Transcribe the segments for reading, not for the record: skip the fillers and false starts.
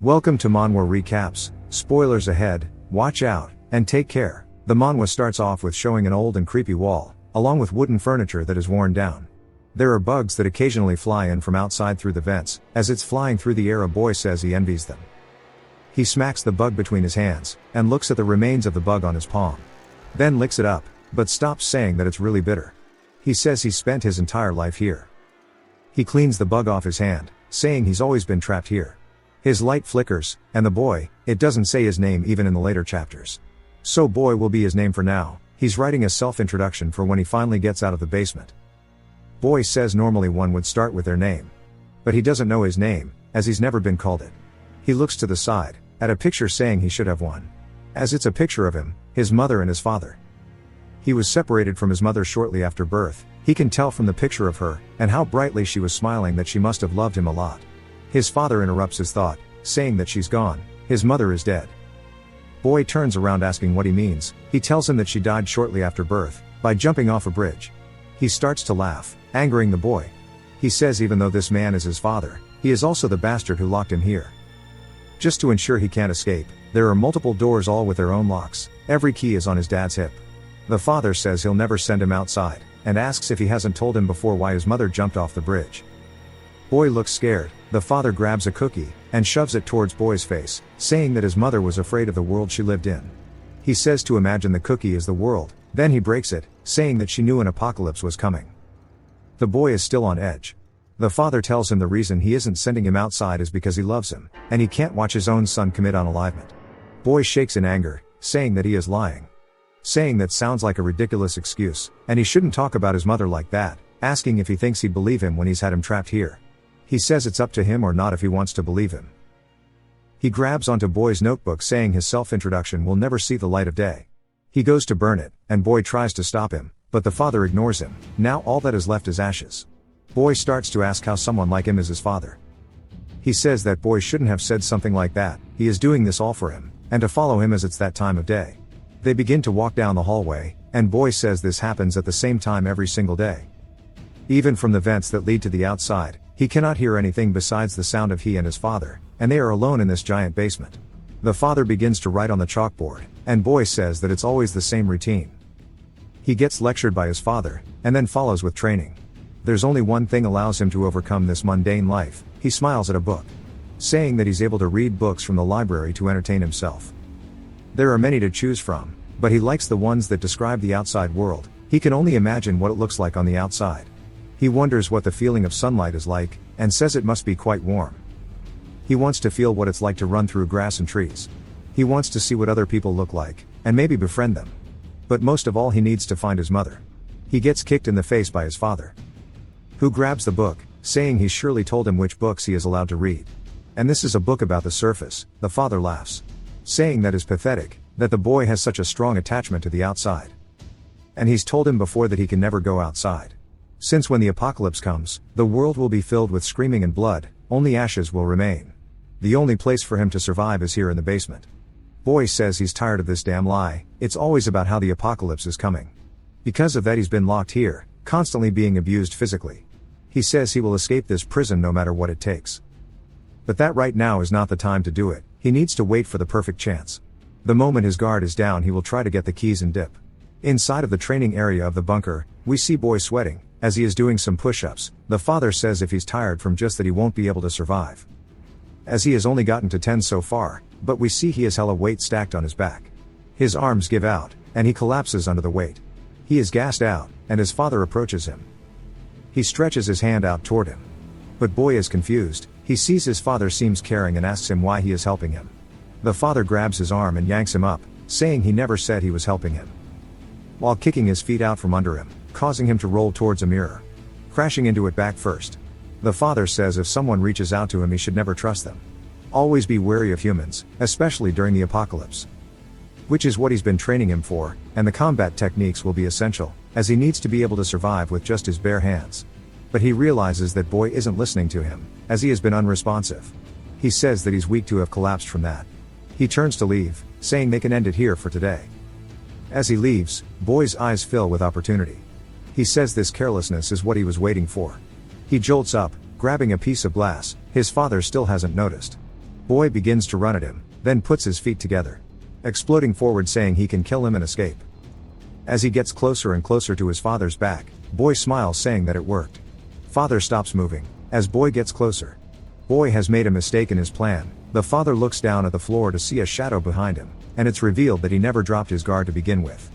Welcome to Manhwa Recaps, spoilers ahead, watch out, and take care. The manhwa starts off with showing an old and creepy wall, along with wooden furniture that is worn down. There are bugs that occasionally fly in from outside through the vents. As it's flying through the air, a boy says he envies them. He smacks the bug between his hands, and looks at the remains of the bug on his palm. Then licks it up, but stops, saying that it's really bitter. He says he's spent his entire life here. He cleans the bug off his hand, saying he's always been trapped here. His light flickers, and the boy, it doesn't say his name even in the later chapters. So boy will be his name for now. He's writing a self-introduction for when he finally gets out of the basement. Boy says normally one would start with their name. But he doesn't know his name, as he's never been called it. He looks to the side, at a picture saying he should have one. As it's a picture of him, his mother and his father. He was separated from his mother shortly after birth. He can tell from the picture of her, and how brightly she was smiling, that she must have loved him a lot. His father interrupts his thought, saying that she's gone, his mother is dead. Boy turns around asking what he means. He tells him that she died shortly after birth, by jumping off a bridge. He starts to laugh, angering the boy. He says even though this man is his father, he is also the bastard who locked him here. Just to ensure he can't escape, there are multiple doors, all with their own locks. Every key is on his dad's hip. The father says he'll never send him outside, and asks if he hasn't told him before why his mother jumped off the bridge. Boy looks scared. The father grabs a cookie, and shoves it towards Boy's face, saying that his mother was afraid of the world she lived in. He says to imagine the cookie is the world, then he breaks it, saying that she knew an apocalypse was coming. The boy is still on edge. The father tells him the reason he isn't sending him outside is because he loves him, and he can't watch his own son commit unalivement. Boy shakes in anger, saying that he is lying. Saying that sounds like a ridiculous excuse, and he shouldn't talk about his mother like that, asking if he thinks he'd believe him when he's had him trapped here. He says it's up to him or not if he wants to believe him. He grabs onto Boy's notebook, saying his self-introduction will never see the light of day. He goes to burn it, and Boy tries to stop him, but the father ignores him. Now all that is left is ashes. Boy starts to ask how someone like him is his father. He says that Boy shouldn't have said something like that. He is doing this all for him, and to follow him as it's that time of day. They begin to walk down the hallway, and Boy says this happens at the same time every single day. Even from the vents that lead to the outside, he cannot hear anything besides the sound of he and his father, and they are alone in this giant basement. The father begins to write on the chalkboard, and Boy says that it's always the same routine. He gets lectured by his father, and then follows with training. There's only one thing allows him to overcome this mundane life. He smiles at a book, saying that he's able to read books from the library to entertain himself. There are many to choose from, but he likes the ones that describe the outside world. He can only imagine what it looks like on the outside. He wonders what the feeling of sunlight is like, and says it must be quite warm. He wants to feel what it's like to run through grass and trees. He wants to see what other people look like, and maybe befriend them. But most of all, he needs to find his mother. He gets kicked in the face by his father, who grabs the book, saying he's surely told him which books he is allowed to read. And this is a book about the surface. The father laughs, saying that is pathetic, that the boy has such a strong attachment to the outside. And he's told him before that he can never go outside. Since when the apocalypse comes, the world will be filled with screaming and blood, only ashes will remain. The only place for him to survive is here in the basement. Boy says he's tired of this damn lie. It's always about how the apocalypse is coming. Because of that he's been locked here, constantly being abused physically. He says he will escape this prison no matter what it takes. But that right now is not the time to do it. He needs to wait for the perfect chance. The moment his guard is down, he will try to get the keys and dip. Inside of the training area of the bunker, we see Boy sweating, as he is doing some push-ups. The father says if he's tired from just that he won't be able to survive, as he has only gotten to 10 so far, but we see he has hella weight stacked on his back. His arms give out, and he collapses under the weight. He is gassed out, and his father approaches him. He stretches his hand out toward him. But Boy is confused. He sees his father seems caring and asks him why he is helping him. The father grabs his arm and yanks him up, saying he never said he was helping him, while kicking his feet out from under him, causing him to roll towards a mirror, crashing into it back first. The father says if someone reaches out to him he should never trust them. Always be wary of humans, especially during the apocalypse. Which is what he's been training him for, and the combat techniques will be essential, as he needs to be able to survive with just his bare hands. But he realizes that Boy isn't listening to him, as he has been unresponsive. He says that he's weak to have collapsed from that. He turns to leave, saying they can end it here for today. As he leaves, Boy's eyes fill with opportunity. He says this carelessness is what he was waiting for. He jolts up, grabbing a piece of glass. His father still hasn't noticed. Boy begins to run at him, then puts his feet together, exploding forward saying he can kill him and escape. As he gets closer and closer to his father's back, Boy smiles saying that it worked. Father stops moving, as Boy gets closer. Boy has made a mistake in his plan. The father looks down at the floor to see a shadow behind him, and it's revealed that he never dropped his guard to begin with.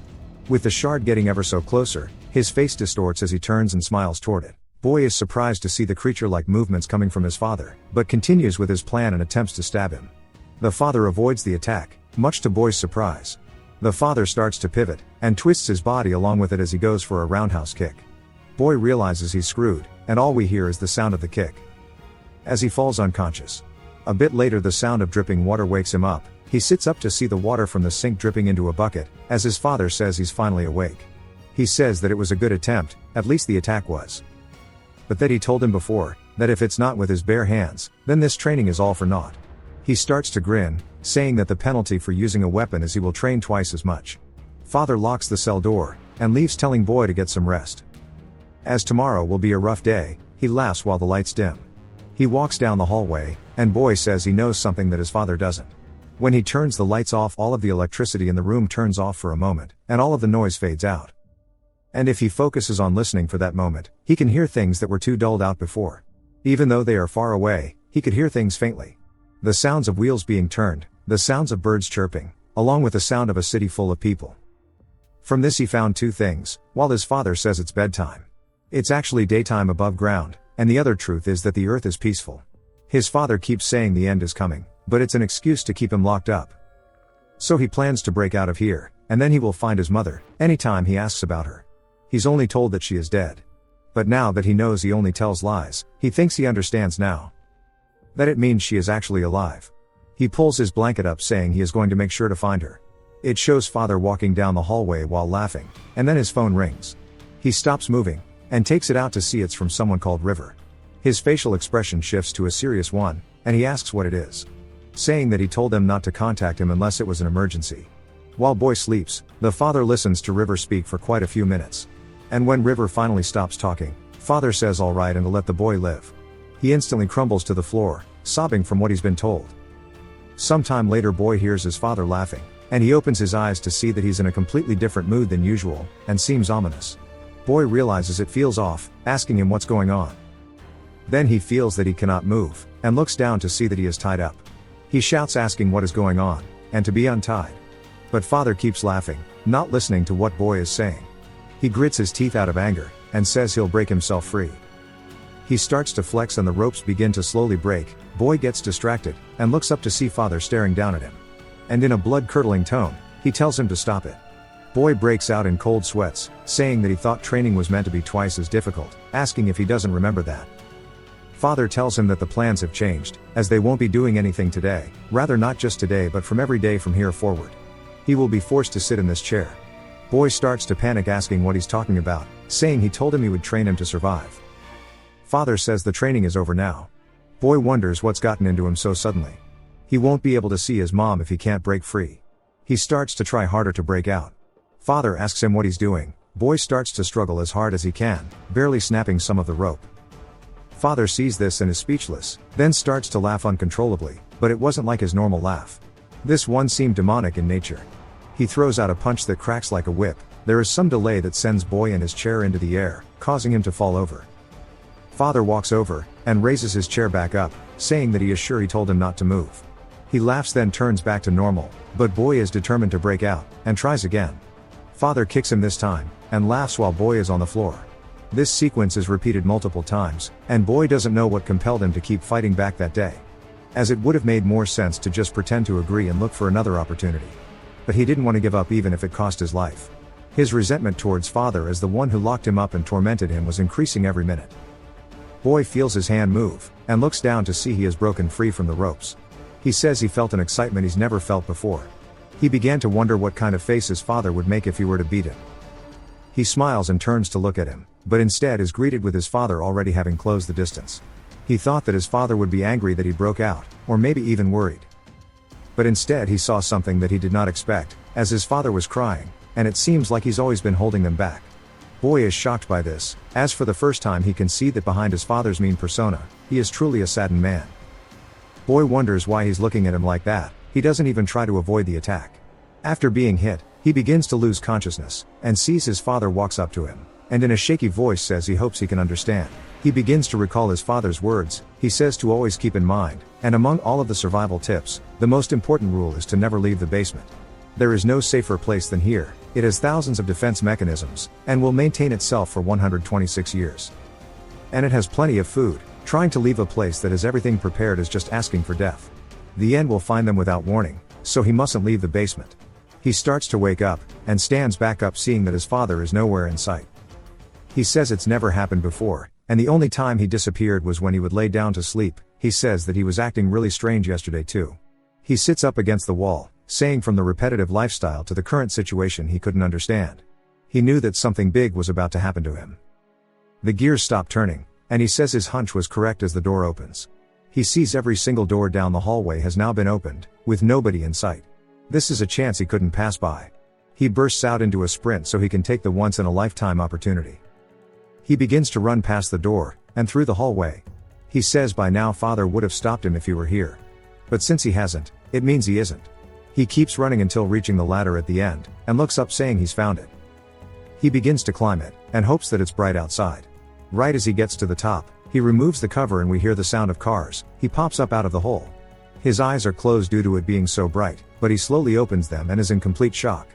With the shard getting ever so closer, his face distorts as he turns and smiles toward it. Boy is surprised to see the creature-like movements coming from his father, but continues with his plan and attempts to stab him. The father avoids the attack, much to Boy's surprise. The father starts to pivot, and twists his body along with it as he goes for a roundhouse kick. Boy realizes he's screwed, and all we hear is the sound of the kick as he falls unconscious. A bit later the sound of dripping water wakes him up. He sits up to see the water from the sink dripping into a bucket, as his father says he's finally awake. He says that it was a good attempt, at least the attack was. But that he told him before, that if it's not with his bare hands, then this training is all for naught. He starts to grin, saying that the penalty for using a weapon is he will train twice as much. Father locks the cell door, and leaves telling Boy to get some rest. As tomorrow will be a rough day, he laughs while the lights dim. He walks down the hallway, and Boy says he knows something that his father doesn't. When he turns the lights off, all of the electricity in the room turns off for a moment, and all of the noise fades out. And if he focuses on listening for that moment, he can hear things that were too dulled out before. Even though they are far away, he could hear things faintly. The sounds of wheels being turned, the sounds of birds chirping, along with the sound of a city full of people. From this he found two things. While his father says it's bedtime, it's actually daytime above ground, and the other truth is that the earth is peaceful. His father keeps saying the end is coming, but it's an excuse to keep him locked up. So he plans to break out of here, and then he will find his mother, anytime he asks about her. He's only told that she is dead. But now that he knows he only tells lies, he thinks he understands now that it means she is actually alive. He pulls his blanket up saying he is going to make sure to find her. It shows father walking down the hallway while laughing, and then his phone rings. He stops moving, and takes it out to see it's from someone called River. His facial expression shifts to a serious one, and he asks what it is, saying that he told them not to contact him unless it was an emergency. While Boy sleeps, the father listens to River speak for quite a few minutes. And when River finally stops talking, father says all right and to let the boy live. He instantly crumbles to the floor, sobbing from what he's been told. Sometime later Boy hears his father laughing, and he opens his eyes to see that he's in a completely different mood than usual, and seems ominous. Boy realizes it feels off, asking him what's going on. Then he feels that he cannot move, and looks down to see that he is tied up. He shouts asking what is going on, and to be untied. But father keeps laughing, not listening to what Boy is saying. He grits his teeth out of anger, and says he'll break himself free. He starts to flex and the ropes begin to slowly break. Boy gets distracted, and looks up to see father staring down at him. And in a blood-curdling tone, he tells him to stop it. Boy breaks out in cold sweats, saying that he thought training was meant to be twice as difficult, asking if he doesn't remember that. Father tells him that the plans have changed, as they won't be doing anything today, rather not just today but from every day from here forward. He will be forced to sit in this chair. Boy starts to panic asking what he's talking about, saying he told him he would train him to survive. Father says the training is over now. Boy wonders what's gotten into him so suddenly. He won't be able to see his mom if he can't break free. He starts to try harder to break out. Father asks him what he's doing. Boy starts to struggle as hard as he can, barely snapping some of the rope. Father sees this and is speechless, then starts to laugh uncontrollably, but it wasn't like his normal laugh. This one seemed demonic in nature. He throws out a punch that cracks like a whip. There is some delay that sends Boy and his chair into the air, causing him to fall over. Father walks over, and raises his chair back up, saying that he is sure he told him not to move. He laughs then turns back to normal, but Boy is determined to break out, and tries again. Father kicks him this time, and laughs while Boy is on the floor. This sequence is repeated multiple times, and Boy doesn't know what compelled him to keep fighting back that day. As it would have made more sense to just pretend to agree and look for another opportunity. But he didn't want to give up even if it cost his life. His resentment towards Father as the one who locked him up and tormented him was increasing every minute. Boy feels his hand move, and looks down to see he is broken free from the ropes. He says he felt an excitement he's never felt before. He began to wonder what kind of face his father would make if he were to beat him. He smiles and turns to look at him, but instead is greeted with his father already having closed the distance. He thought that his father would be angry that he broke out, or maybe even worried. But instead he saw something that he did not expect, as his father was crying, and it seems like he's always been holding them back. Boy is shocked by this, as for the first time he can see that behind his father's mean persona, he is truly a saddened man. Boy wonders why he's looking at him like that. He doesn't even try to avoid the attack. After being hit, he begins to lose consciousness, and sees his father walks up to him, and in a shaky voice says he hopes he can understand. He begins to recall his father's words. He says to always keep in mind, and among all of the survival tips, the most important rule is to never leave the basement. There is no safer place than here. It has thousands of defense mechanisms, and will maintain itself for 126 years. And it has plenty of food. Trying to leave a place that has everything prepared is just asking for death. The end will find them without warning, so he mustn't leave the basement. He starts to wake up, and stands back up seeing that his father is nowhere in sight. He says it's never happened before, and the only time he disappeared was when he would lay down to sleep. He says that he was acting really strange yesterday too. He sits up against the wall, saying from the repetitive lifestyle to the current situation he couldn't understand. He knew that something big was about to happen to him. The gears stop turning, and he says his hunch was correct as the door opens. He sees every single door down the hallway has now been opened, with nobody in sight. This is a chance he couldn't pass by. He bursts out into a sprint so he can take the once-in-a-lifetime opportunity. He begins to run past the door, and through the hallway. He says by now father would have stopped him if he were here. But since he hasn't, it means he isn't. He keeps running until reaching the ladder at the end, and looks up saying he's found it. He begins to climb it, and hopes that it's bright outside. Right as he gets to the top, he removes the cover and we hear the sound of cars. He pops up out of the hole. His eyes are closed due to it being so bright, but he slowly opens them and is in complete shock.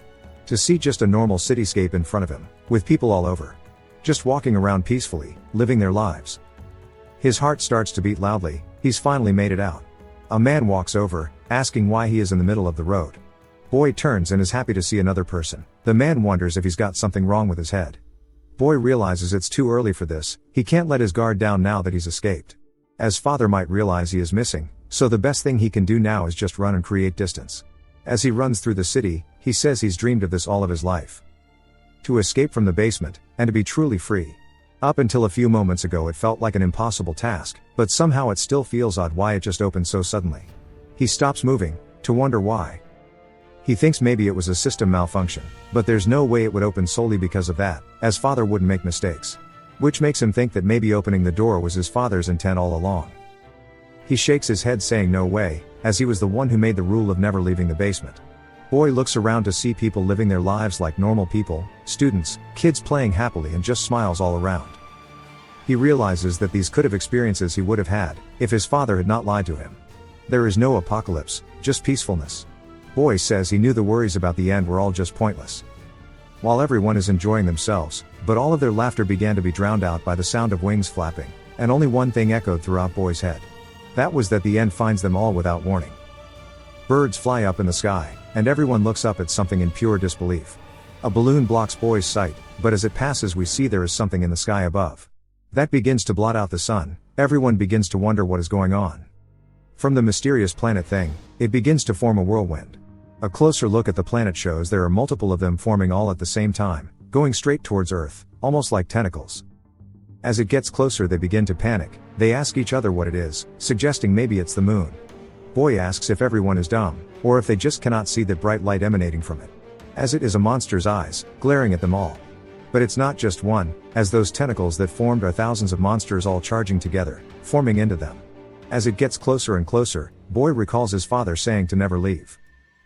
To see just a normal cityscape in front of him, with people all over. Just walking around peacefully, living their lives. His heart starts to beat loudly. He's finally made it out. A man walks over, asking why he is in the middle of the road. Boy turns and is happy to see another person. The man wonders if he's got something wrong with his head. Boy realizes it's too early for this. He can't let his guard down now that he's escaped. As father might realize he is missing, so the best thing he can do now is just run and create distance. As he runs through the city, he says he's dreamed of this all of his life. To escape from the basement, and to be truly free. Up until a few moments ago it felt like an impossible task, but somehow it still feels odd why it just opened so suddenly. He stops moving, to wonder why. He thinks maybe it was a system malfunction, but there's no way it would open solely because of that, as father wouldn't make mistakes. Which makes him think that maybe opening the door was his father's intent all along. He shakes his head saying no way, as he was the one who made the rule of never leaving the basement. Boy looks around to see people living their lives like normal people, students, kids playing happily and just smiles all around. He realizes that these could have experiences he would have had, if his father had not lied to him. There is no apocalypse, just peacefulness. Boy says he knew the worries about the end were all just pointless. While everyone is enjoying themselves, but all of their laughter began to be drowned out by the sound of wings flapping, and only one thing echoed throughout Boy's head. That was that the end finds them all without warning. Birds fly up in the sky, and everyone looks up at something in pure disbelief. A balloon blocks Boy's sight, but as it passes we see there is something in the sky above. That begins to blot out the sun. Everyone begins to wonder what is going on. From the mysterious planet thing, it begins to form a whirlwind. A closer look at the planet shows there are multiple of them forming all at the same time, going straight towards Earth, almost like tentacles. As it gets closer they begin to panic. They ask each other what it is, suggesting maybe it's the moon. Boy asks if everyone is dumb, or if they just cannot see that bright light emanating from it. As it is a monster's eyes, glaring at them all. But it's not just one, as those tentacles that formed are thousands of monsters all charging together, forming into them. As it gets closer and closer, Boy recalls his father saying to never leave.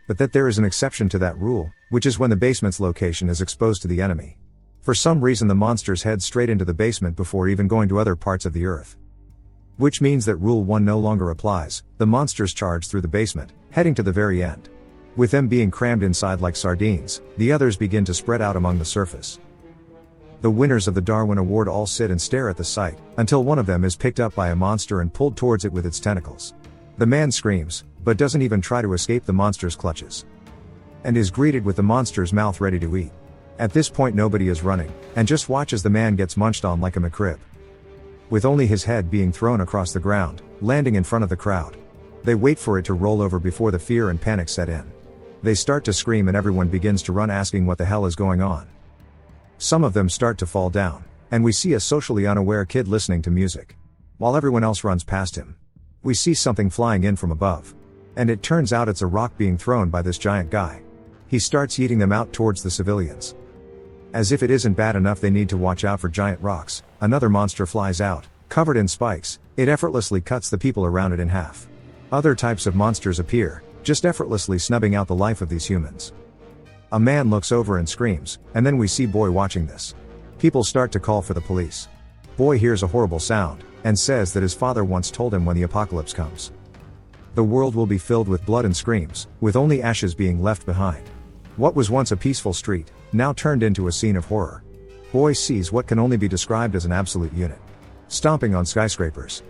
But that there is an exception to that rule, which is when the basement's location is exposed to the enemy. For some reason the monsters head straight into the basement before even going to other parts of the earth. Which means that Rule 1 no longer applies. The monsters charge through the basement, heading to the very end. With them being crammed inside like sardines, the others begin to spread out among the surface. The winners of the Darwin Award all sit and stare at the sight, until one of them is picked up by a monster and pulled towards it with its tentacles. The man screams, but doesn't even try to escape the monster's clutches. And is greeted with the monster's mouth ready to eat. At this point nobody is running, and just watch as the man gets munched on like a McRib. With only his head being thrown across the ground, landing in front of the crowd. They wait for it to roll over before the fear and panic set in. They start to scream and everyone begins to run asking what the hell is going on. Some of them start to fall down, and we see a socially unaware kid listening to music. While everyone else runs past him. We see something flying in from above. And it turns out it's a rock being thrown by this giant guy. He starts yeeting them out towards the civilians. As if it isn't bad enough they need to watch out for giant rocks, another monster flies out, covered in spikes. It effortlessly cuts the people around it in half. Other types of monsters appear, just effortlessly snubbing out the life of these humans. A man looks over and screams, and then we see Boy watching this. People start to call for the police. Boy hears a horrible sound, and says that his father once told him when the apocalypse comes, the world will be filled with blood and screams, with only ashes being left behind. What was once a peaceful street, now turned into a scene of horror. Boy sees what can only be described as an absolute unit stomping on skyscrapers.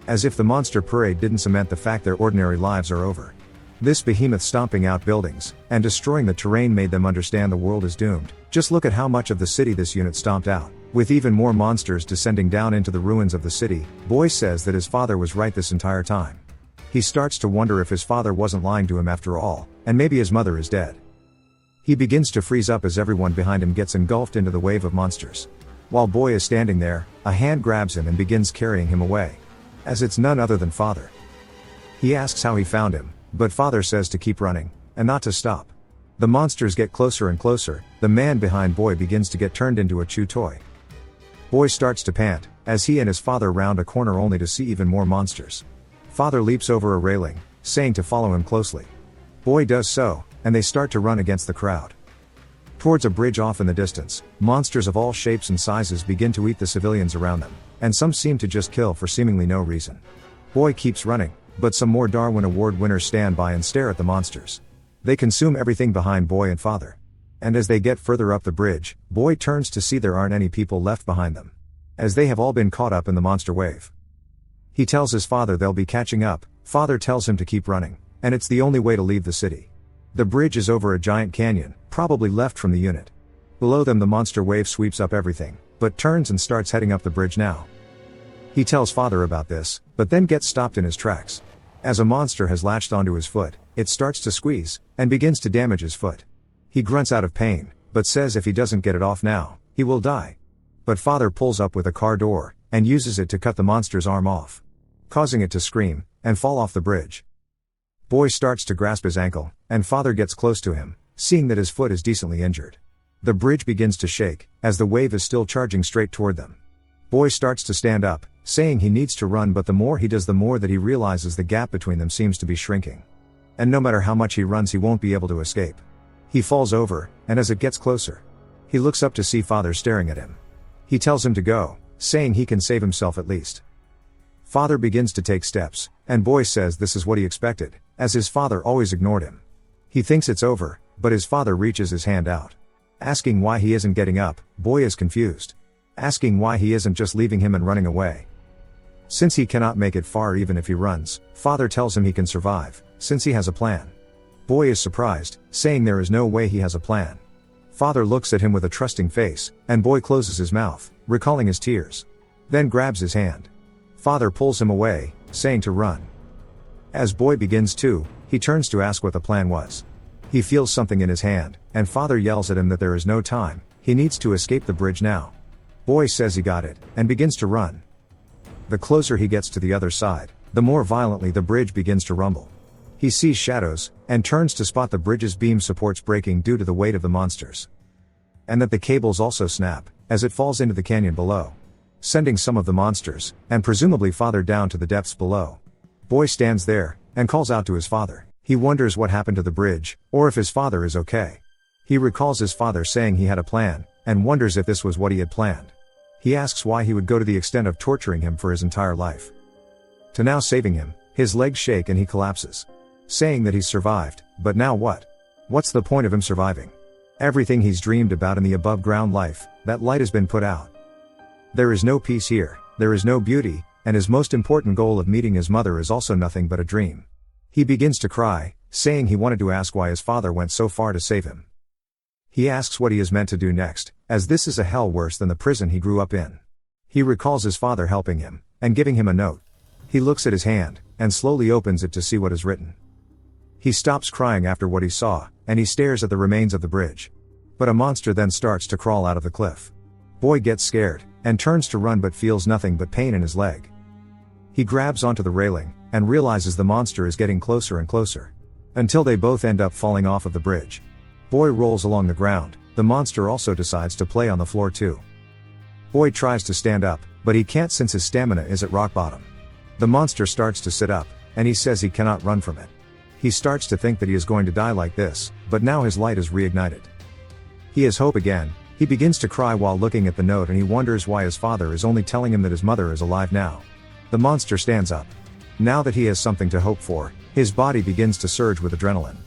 As if the monster parade didn't cement the fact their ordinary lives are over. This behemoth stomping out buildings, and destroying the terrain made them understand the world is doomed. Just look at how much of the city this unit stomped out, with even more monsters descending down into the ruins of the city. Boy says that his father was right this entire time. He starts to wonder if his father wasn't lying to him after all, and maybe his mother is dead. He begins to freeze up as everyone behind him gets engulfed into the wave of monsters. While Boy is standing there, a hand grabs him and begins carrying him away. As it's none other than Father. He asks how he found him, but Father says to keep running, and not to stop. The monsters get closer and closer. The man behind Boy begins to get turned into a chew toy. Boy starts to pant, as he and his father round a corner only to see even more monsters. Father leaps over a railing, saying to follow him closely. Boy does so, and they start to run against the crowd. Towards a bridge off in the distance, monsters of all shapes and sizes begin to eat the civilians around them, and some seem to just kill for seemingly no reason. Boy keeps running, but some more Darwin Award winners stand by and stare at the monsters. They consume everything behind Boy and Father. And as they get further up the bridge, Boy turns to see there aren't any people left behind them, as they have all been caught up in the monster wave. He tells his father they'll be catching up. Father tells him to keep running, and it's the only way to leave the city. The bridge is over a giant canyon, probably left from the unit. Below them the monster wave sweeps up everything, but turns and starts heading up the bridge now. He tells Father about this, but then gets stopped in his tracks. As a monster has latched onto his foot, it starts to squeeze, and begins to damage his foot. He grunts out of pain, but says if he doesn't get it off now, he will die. But Father pulls up with a car door, and uses it to cut the monster's arm off, causing it to scream, and fall off the bridge. Boy starts to grasp his ankle, and Father gets close to him, seeing that his foot is decently injured. The bridge begins to shake, as the wave is still charging straight toward them. Boy starts to stand up, saying he needs to run, but the more he does the more that he realizes the gap between them seems to be shrinking. And no matter how much he runs he won't be able to escape. He falls over, and as it gets closer, he looks up to see Father staring at him. He tells him to go, saying he can save himself at least. Father begins to take steps, and Boy says this is what he expected, as his father always ignored him. He thinks it's over, but his father reaches his hand out. Asking why he isn't getting up, Boy is confused. Asking why he isn't just leaving him and running away. Since he cannot make it far even if he runs, Father tells him he can survive, since he has a plan. Boy is surprised, saying there is no way he has a plan. Father looks at him with a trusting face, and Boy closes his mouth, recalling his tears. Then grabs his hand. Father pulls him away, saying to run. As Boy begins to, he turns to ask what the plan was. He feels something in his hand, and Father yells at him that there is no time, he needs to escape the bridge now. Boy says he got it, and begins to run. The closer he gets to the other side, the more violently the bridge begins to rumble. He sees shadows, and turns to spot the bridge's beam supports breaking due to the weight of the monsters. And that the cables also snap, as it falls into the canyon below, sending some of the monsters, and presumably Father down to the depths below. Boy stands there, and calls out to his father. He wonders what happened to the bridge, or if his father is okay. He recalls his father saying he had a plan, and wonders if this was what he had planned. He asks why he would go to the extent of torturing him for his entire life. To now saving him, his legs shake and he collapses. Saying that he's survived, but now what? What's the point of him surviving? Everything he's dreamed about in the above ground life, that light has been put out. There is no peace here, there is no beauty, and his most important goal of meeting his mother is also nothing but a dream. He begins to cry, saying he wanted to ask why his father went so far to save him. He asks what he is meant to do next, as this is a hell worse than the prison he grew up in. He recalls his father helping him, and giving him a note. He looks at his hand, and slowly opens it to see what is written. He stops crying after what he saw, and he stares at the remains of the bridge. But a monster then starts to crawl out of the cliff. Boy gets scared, and turns to run but feels nothing but pain in his leg. He grabs onto the railing, and realizes the monster is getting closer and closer. Until they both end up falling off of the bridge. Boy rolls along the ground, the monster also decides to play on the floor too. Boy tries to stand up, but he can't since his stamina is at rock bottom. The monster starts to sit up, and he says he cannot run from it. He starts to think that he is going to die like this, but now his light is reignited. He has hope again. He begins to cry while looking at the note, and he wonders why his father is only telling him that his mother is alive now. The monster stands up. Now that he has something to hope for, his body begins to surge with adrenaline.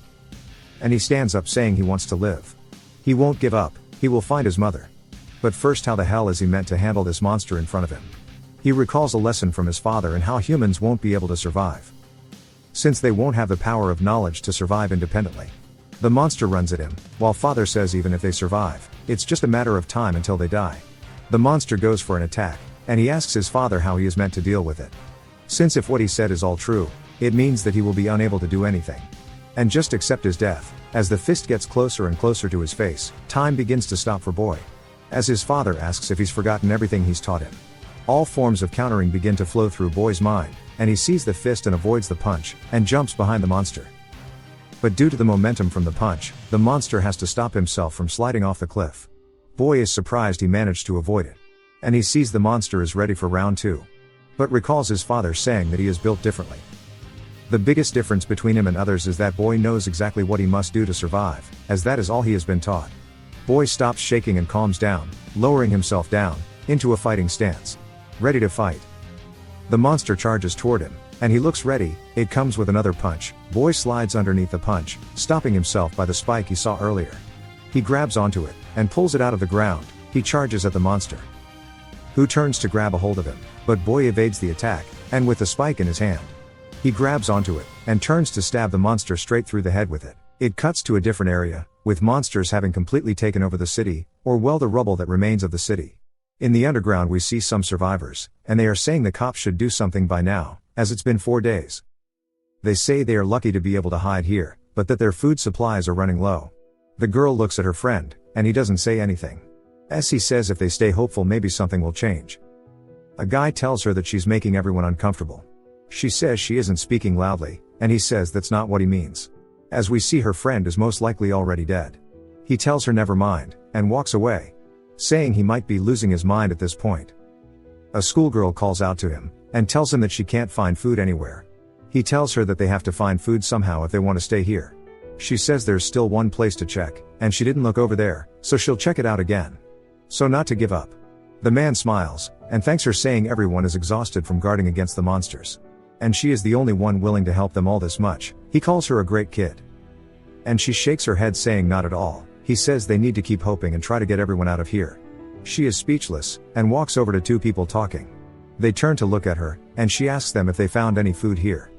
And he stands up saying he wants to live. He won't give up, he will find his mother. But first, how the hell is he meant to handle this monster in front of him? He recalls a lesson from his father and how humans won't be able to survive, since they won't have the power of knowledge to survive independently. The monster runs at him, while father says even if they survive, it's just a matter of time until they die. The monster goes for an attack, and he asks his father how he is meant to deal with it. Since if what he said is all true, it means that he will be unable to do anything, and just accept his death. As the fist gets closer and closer to his face, time begins to stop for Boy. As his father asks if he's forgotten everything he's taught him. All forms of countering begin to flow through Boy's mind, and he sees the fist and avoids the punch, and jumps behind the monster. But due to the momentum from the punch, the monster has to stop himself from sliding off the cliff. Boy is surprised he managed to avoid it. And he sees the monster is ready for round 2. But recalls his father saying that he is built differently. The biggest difference between him and others is that Boy knows exactly what he must do to survive, as that is all he has been taught. Boy stops shaking and calms down, lowering himself down into a fighting stance. Ready to fight. The monster charges toward him, and he looks ready. It comes with another punch. Boy slides underneath the punch, stopping himself by the spike he saw earlier. He grabs onto it, and pulls it out of the ground. He charges at the monster, who turns to grab a hold of him, but Boy evades the attack, and with the spike in his hand, he grabs onto it, and turns to stab the monster straight through the head with it. It cuts to a different area, with monsters having completely taken over the city, or well, the rubble that remains of the city. In the underground we see some survivors, and they are saying the cops should do something by now, as it's been 4 days. They say they are lucky to be able to hide here, but that their food supplies are running low. The girl looks at her friend, and he doesn't say anything. As he says if they stay hopeful maybe something will change. A guy tells her that she's making everyone uncomfortable. She says she isn't speaking loudly, and he says that's not what he means. As we see, her friend is most likely already dead. He tells her never mind, and walks away, saying he might be losing his mind at this point. A schoolgirl calls out to him, and tells him that she can't find food anywhere. He tells her that they have to find food somehow if they want to stay here. She says there's still one place to check, and she didn't look over there, so she'll check it out again. So not to give up. The man smiles, and thanks her, saying everyone is exhausted from guarding against the monsters. And she is the only one willing to help them all this much. He calls her a great kid. And she shakes her head saying not at all. He says they need to keep hoping and try to get everyone out of here. She is speechless, and walks over to 2 people talking. They turn to look at her, and she asks them if they found any food here.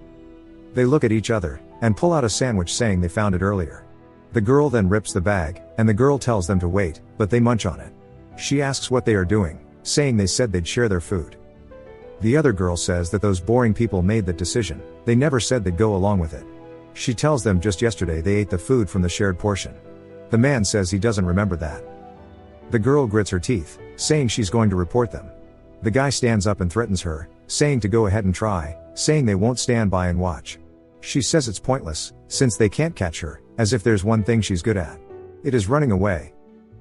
They look at each other, and pull out a sandwich saying they found it earlier. The girl then rips the bag, and the girl tells them to wait, but they munch on it. She asks what they are doing, saying they said they'd share their food. The other girl says that those boring people made that decision, they never said they'd go along with it. She tells them just yesterday they ate the food from the shared portion. The man says he doesn't remember that. The girl grits her teeth, saying she's going to report them. The guy stands up and threatens her, saying to go ahead and try, saying they won't stand by and watch. She says it's pointless, since they can't catch her, as if there's one thing she's good at. It is running away.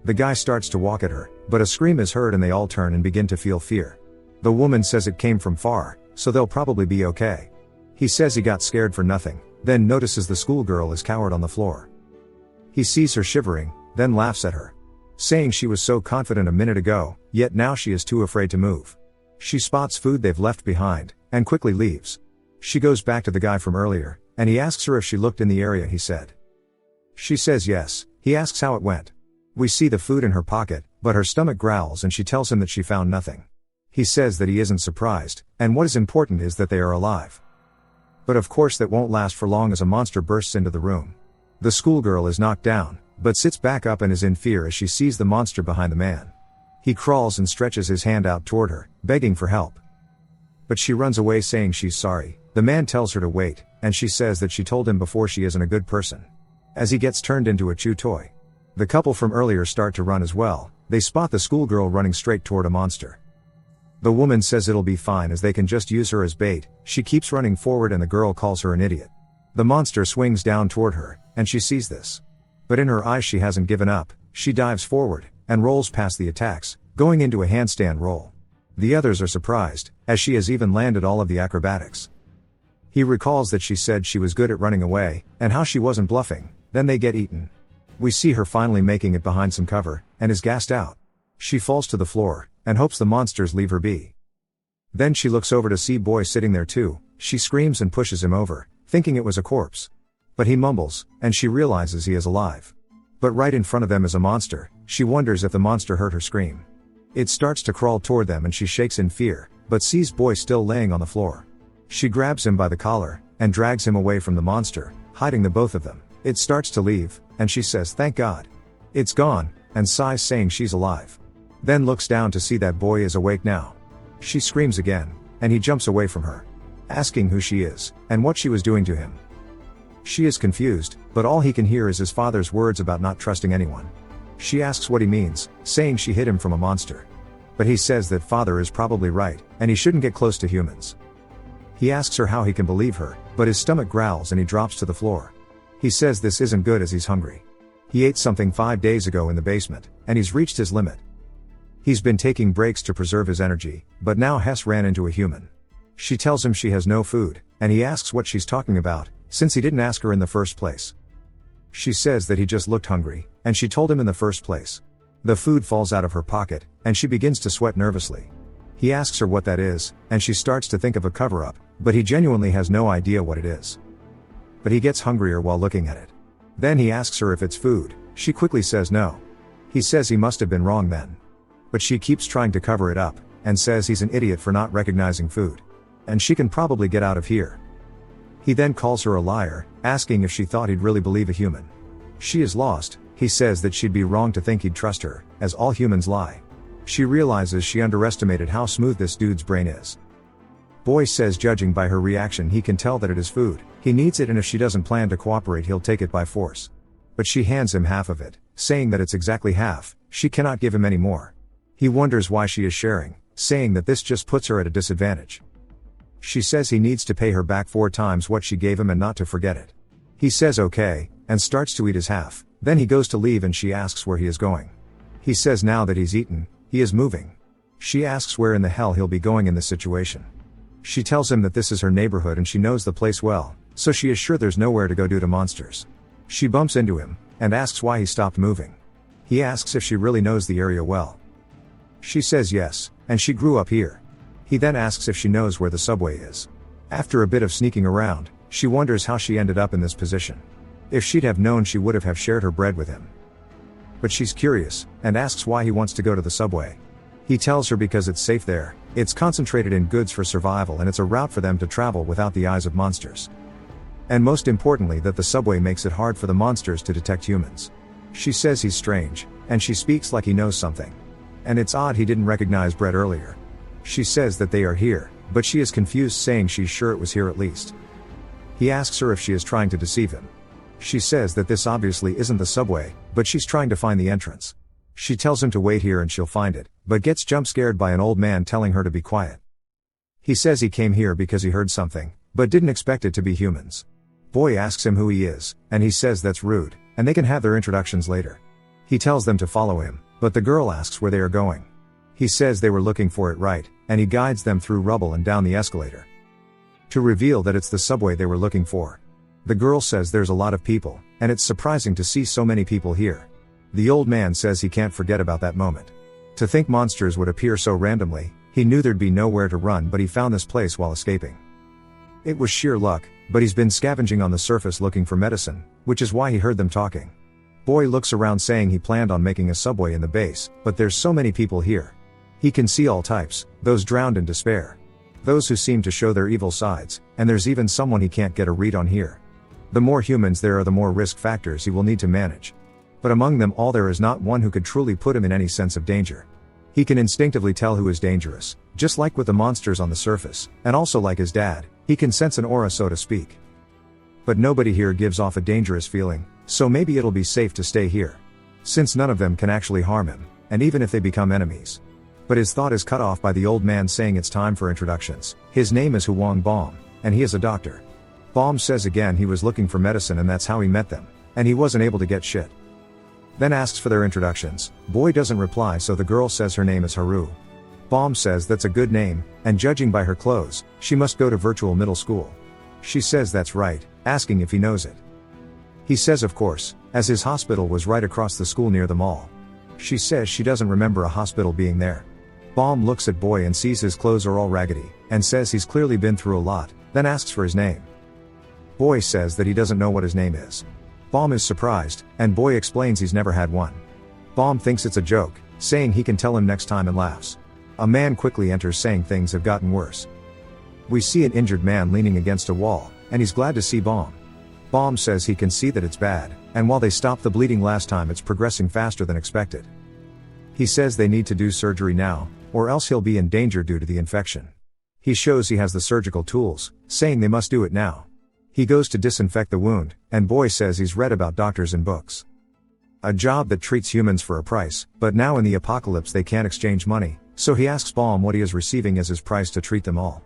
The guy starts to walk at her, but a scream is heard and they all turn and begin to feel fear. The woman says it came from far, so they'll probably be okay. He says he got scared for nothing, then notices the schoolgirl is cowered on the floor. He sees her shivering, then laughs at her, saying she was so confident a minute ago, yet now she is too afraid to move. She spots food they've left behind, and quickly leaves. She goes back to the guy from earlier, and he asks her if she looked in the area he said. She says yes. He asks how it went. We see the food in her pocket, but her stomach growls and she tells him that she found nothing. He says that he isn't surprised, and what is important is that they are alive. But of course that won't last for long as a monster bursts into the room. The schoolgirl is knocked down, but sits back up and is in fear as she sees the monster behind the man. He crawls and stretches his hand out toward her, begging for help. But she runs away saying she's sorry. The man tells her to wait, and she says that she told him before she isn't a good person. As he gets turned into a chew toy. The couple from earlier start to run as well. They spot the schoolgirl running straight toward a monster. The woman says it'll be fine as they can just use her as bait. She keeps running forward and the girl calls her an idiot. The monster swings down toward her, and she sees this. But in her eyes she hasn't given up. She dives forward, and rolls past the attacks, going into a handstand roll. The others are surprised, as she has even landed all of the acrobatics. He recalls that she said she was good at running away, and how she wasn't bluffing. Then they get eaten. We see her finally making it behind some cover, and is gassed out. She falls to the floor, and hopes the monsters leave her be. Then she looks over to see Boy sitting there too. She screams and pushes him over, thinking it was a corpse. But he mumbles, and she realizes he is alive. But right in front of them is a monster. She wonders if the monster heard her scream. It starts to crawl toward them and she shakes in fear, but sees Boy still laying on the floor. She grabs him by the collar, and drags him away from the monster, hiding the both of them. It starts to leave, and she says thank God. It's gone, and sighs saying she's alive. Then looks down to see that Boy is awake now. She screams again, and he jumps away from her, asking who she is, and what she was doing to him. She is confused, but all he can hear is his father's words about not trusting anyone. She asks what he means, saying she hid him from a monster. But he says that father is probably right, and he shouldn't get close to humans. He asks her how he can believe her, but his stomach growls and he drops to the floor. He says this isn't good as he's hungry. He ate something 5 days ago in the basement, and he's reached his limit. He's been taking breaks to preserve his energy, but now Hess ran into a human. She tells him she has no food, and he asks what she's talking about, since he didn't ask her in the first place. She says that he just looked hungry, and she told him in the first place. The food falls out of her pocket, and she begins to sweat nervously. He asks her what that is, and she starts to think of a cover-up, but he genuinely has no idea what it is. But he gets hungrier while looking at it. Then he asks her if it's food. She quickly says no. He says he must have been wrong then. But she keeps trying to cover it up, and says he's an idiot for not recognizing food. And she can probably get out of here. He then calls her a liar, asking if she thought he'd really believe a human. She is lost. He says that she'd be wrong to think he'd trust her, as all humans lie. She realizes she underestimated how smooth this dude's brain is. Boy says judging by her reaction he can tell that it is food. He needs it, and if she doesn't plan to cooperate he'll take it by force. But she hands him half of it, saying that it's exactly half. She cannot give him any more. He wonders why she is sharing, saying that this just puts her at a disadvantage. She says he needs to pay her back 4 times what she gave him and not to forget it. He says okay, and starts to eat his half. Then he goes to leave and she asks where he is going. He says now that he's eaten, he is moving. She asks where in the hell he'll be going in this situation. She tells him that this is her neighborhood and she knows the place well, so she is sure there's nowhere to go due to monsters. She bumps into him, and asks why he stopped moving. He asks if she really knows the area well. She says yes, and she grew up here. He then asks if she knows where the subway is. After a bit of sneaking around, she wonders how she ended up in this position. If she'd have known she would have shared her bread with him. But she's curious, and asks why he wants to go to the subway. He tells her because it's safe there, it's concentrated in goods for survival, and it's a route for them to travel without the eyes of monsters. And most importantly that the subway makes it hard for the monsters to detect humans. She says he's strange, and she speaks like he knows something. And it's odd he didn't recognize bread earlier. She says that they are here, but she is confused, saying she's sure it was here at least. He asks her if she is trying to deceive him. She says that this obviously isn't the subway, but she's trying to find the entrance. She tells him to wait here and she'll find it, but gets jump scared by an old man telling her to be quiet. He says he came here because he heard something, but didn't expect it to be humans. Boy asks him who he is, and he says that's rude, and they can have their introductions later. He tells them to follow him, but the girl asks where they are going. He says they were looking for it right, and he guides them through rubble and down the escalator. To reveal that it's the subway they were looking for. The girl says there's a lot of people, and it's surprising to see so many people here. The old man says he can't forget about that moment. To think monsters would appear so randomly, he knew there'd be nowhere to run, but he found this place while escaping. It was sheer luck, but he's been scavenging on the surface looking for medicine, which is why he heard them talking. Boy looks around saying he planned on making a subway in the base, but there's so many people here. He can see all types, those drowned in despair. Those who seem to show their evil sides, and there's even someone he can't get a read on here. The more humans there are, the more risk factors he will need to manage. But among them all there is not one who could truly put him in any sense of danger. He can instinctively tell who is dangerous, just like with the monsters on the surface, and also like his dad, he can sense an aura, so to speak. But nobody here gives off a dangerous feeling, so maybe it'll be safe to stay here. Since none of them can actually harm him, and even if they become enemies. But his thought is cut off by the old man saying it's time for introductions. His name is Huang Baum, and he is a doctor. Baum says again he was looking for medicine and that's how he met them, and he wasn't able to get shit. Then asks for their introductions. Boy doesn't reply, so the girl says her name is Haru. Baum says that's a good name, and judging by her clothes, she must go to virtual middle school. She says that's right, asking if he knows it. He says of course, as his hospital was right across the school near the mall. She says she doesn't remember a hospital being there. Bomb looks at Boy and sees his clothes are all raggedy, and says he's clearly been through a lot, then asks for his name. Boy says that he doesn't know what his name is. Bomb is surprised, and Boy explains he's never had one. Bomb thinks it's a joke, saying he can tell him next time and laughs. A man quickly enters saying things have gotten worse. We see an injured man leaning against a wall, and he's glad to see Bomb. Bomb says he can see that it's bad, and while they stopped the bleeding last time it's progressing faster than expected. He says they need to do surgery now, or else he'll be in danger due to the infection. He shows he has the surgical tools, saying they must do it now. He goes to disinfect the wound, and Boy says he's read about doctors in books. A job that treats humans for a price, but now in the apocalypse they can't exchange money, so he asks Bomb what he is receiving as his price to treat them all.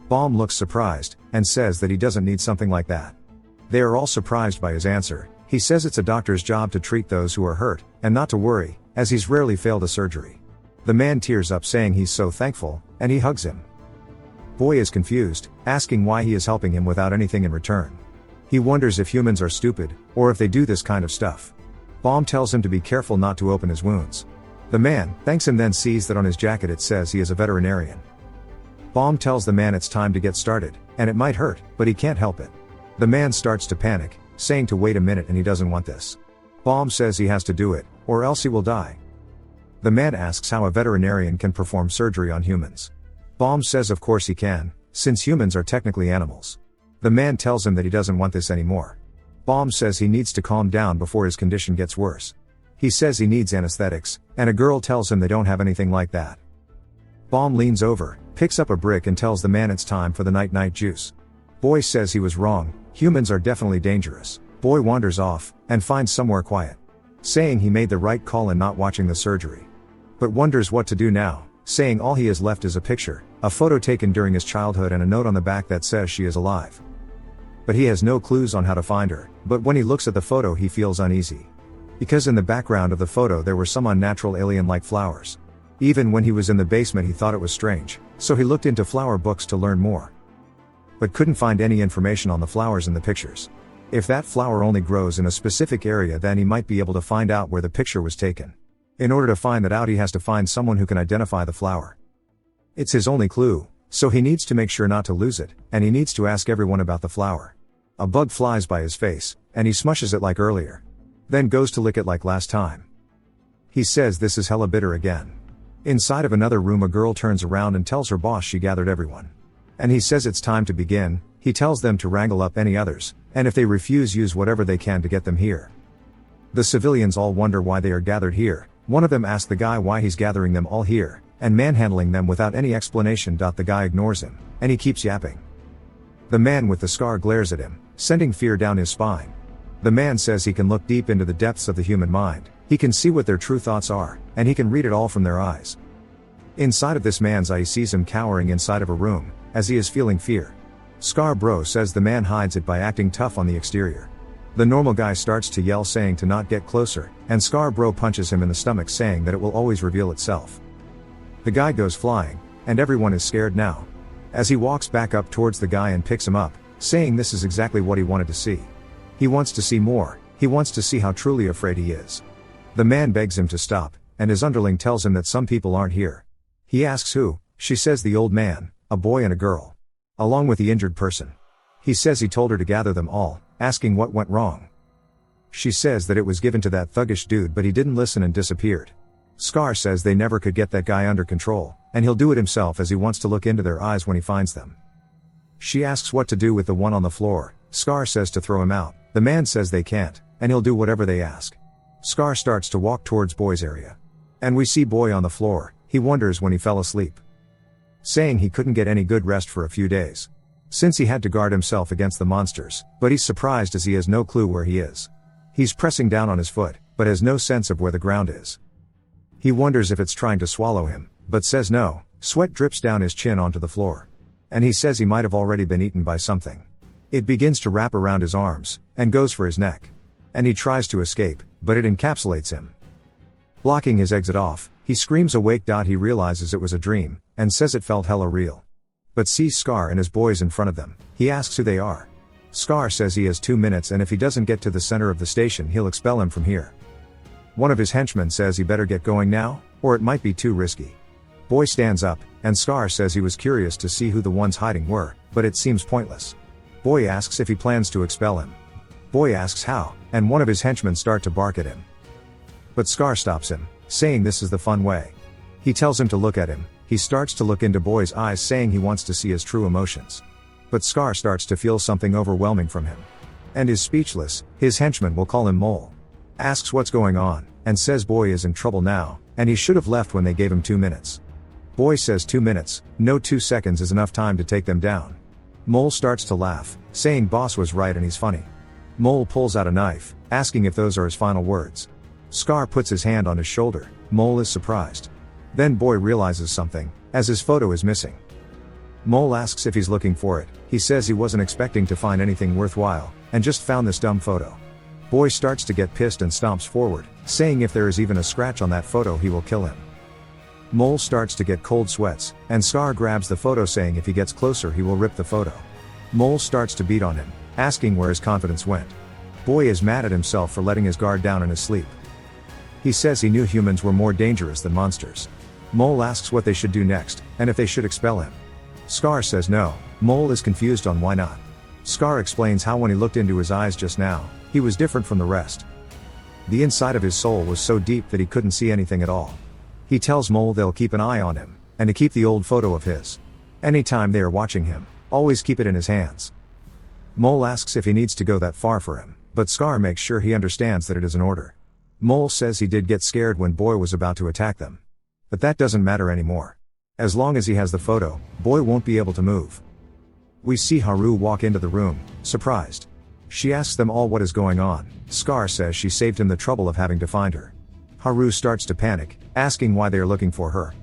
Bomb looks surprised, and says that he doesn't need something like that. They are all surprised by his answer. He says it's a doctor's job to treat those who are hurt, and not to worry, as he's rarely failed a surgery. The man tears up saying he's so thankful, and he hugs him. Boy is confused, asking why he is helping him without anything in return. He wonders if humans are stupid, or if they do this kind of stuff. Bomb tells him to be careful not to open his wounds. The man thanks him, then sees that on his jacket it says he is a veterinarian. Bomb tells the man it's time to get started, and it might hurt, but he can't help it. The man starts to panic, saying to wait a minute and he doesn't want this. Bomb says he has to do it, or else he will die. The man asks how a veterinarian can perform surgery on humans. Bomb says of course he can, since humans are technically animals. The man tells him that he doesn't want this anymore. Bomb says he needs to calm down before his condition gets worse. He says he needs anesthetics, and a girl tells him they don't have anything like that. Bomb leans over, picks up a brick and tells the man it's time for the night-night juice. Boy says he was wrong, humans are definitely dangerous. Boy wanders off, and finds somewhere quiet. Saying he made the right call in not watching the surgery. But wonders what to do now, saying all he has left is a picture, a photo taken during his childhood and a note on the back that says she is alive. But he has no clues on how to find her, but when he looks at the photo he feels uneasy. Because in the background of the photo there were some unnatural alien-like flowers. Even when he was in the basement he thought it was strange, so he looked into flower books to learn more. But couldn't find any information on the flowers in the pictures. If that flower only grows in a specific area then he might be able to find out where the picture was taken. In order to find that out he has to find someone who can identify the flower. It's his only clue, so he needs to make sure not to lose it, and he needs to ask everyone about the flower. A bug flies by his face, and he smushes it like earlier. Then goes to lick it like last time. He says this is hella bitter again. Inside of another room a girl turns around and tells her boss she gathered everyone. And he says it's time to begin. He tells them to wrangle up any others, and if they refuse use whatever they can to get them here. The civilians all wonder why they are gathered here. One of them asks the guy why he's gathering them all here, and manhandling them without any explanation. The guy ignores him, and he keeps yapping. The man with the scar glares at him, sending fear down his spine. The man says he can look deep into the depths of the human mind, he can see what their true thoughts are, and he can read it all from their eyes. Inside of this man's eye he sees him cowering inside of a room, as he is feeling fear. Scar Bro says the man hides it by acting tough on the exterior. The normal guy starts to yell saying to not get closer, and Scar Bro punches him in the stomach saying that it will always reveal itself. The guy goes flying, and everyone is scared now. As he walks back up towards the guy and picks him up, saying this is exactly what he wanted to see. He wants to see more, he wants to see how truly afraid he is. The man begs him to stop, and his underling tells him that some people aren't here. He asks who, she says the old man, a boy and a girl. Along with the injured person. He says he told her to gather them all, asking what went wrong. She says that it was given to that thuggish dude but he didn't listen and disappeared. Scar says they never could get that guy under control, and he'll do it himself as he wants to look into their eyes when he finds them. She asks what to do with the one on the floor. Scar says to throw him out. The man says they can't, and he'll do whatever they ask. Scar starts to walk towards Boy's area. And we see Boy on the floor. He wonders when he fell asleep. Saying he couldn't get any good rest for a few days. Since he had to guard himself against the monsters, but he's surprised as he has no clue where he is. He's pressing down on his foot, but has no sense of where the ground is. He wonders if it's trying to swallow him, but says no. Sweat drips down his chin onto the floor. And he says he might have already been eaten by something. It begins to wrap around his arms, and goes for his neck. And he tries to escape, but it encapsulates him. Blocking his exit off, he screams awake. He realizes it was a dream, and says it felt hella real. but sees Scar and his boys in front of them. He asks who they are. Scar says he has 2 minutes, and if he doesn't get to the center of the station, he'll expel him from here. One of his henchmen says he better get going now, or it might be too risky. Boy stands up, and Scar says he was curious to see who the ones hiding were, but it seems pointless. Boy asks if he plans to expel him. Boy asks how, and one of his henchmen start to bark at him. But Scar stops him, saying this is the fun way. He tells him to look at him. He starts to look into Boy's eyes, saying he wants to see his true emotions. But Scar starts to feel something overwhelming from him. And is speechless. His henchman, will call him Mole, asks what's going on, and says Boy is in trouble now, and he should have left when they gave him 2 minutes. Boy says 2 minutes, no, 2 seconds is enough time to take them down. Mole starts to laugh, saying boss was right and he's funny. Mole pulls out a knife, asking if those are his final words. Scar puts his hand on his shoulder. Mole is surprised. Then Boy realizes something, as his photo is missing. Mole asks if he's looking for it. He says he wasn't expecting to find anything worthwhile, and just found this dumb photo. Boy starts to get pissed and stomps forward, saying if there is even a scratch on that photo he will kill him. Mole starts to get cold sweats, and Scar grabs the photo, saying if he gets closer he will rip the photo. Mole starts to beat on him, asking where his confidence went. Boy is mad at himself for letting his guard down in his sleep. He says he knew humans were more dangerous than monsters. Mole asks what they should do next, and if they should expel him. Scar says no. Mole is confused on why not. Scar explains how when he looked into his eyes just now, he was different from the rest. The inside of his soul was so deep that he couldn't see anything at all. He tells Mole they'll keep an eye on him, and to keep the old photo of his. Anytime they are watching him, always keep it in his hands. Mole asks if he needs to go that far for him, but Scar makes sure he understands that it is an order. Mole says he did get scared when Boy was about to attack them. But that doesn't matter anymore. As long as he has the photo, Boy won't be able to move. We see Haru walk into the room, surprised. She asks them all what is going on. Scar says she saved him the trouble of having to find her. Haru starts to panic, asking why they are looking for her.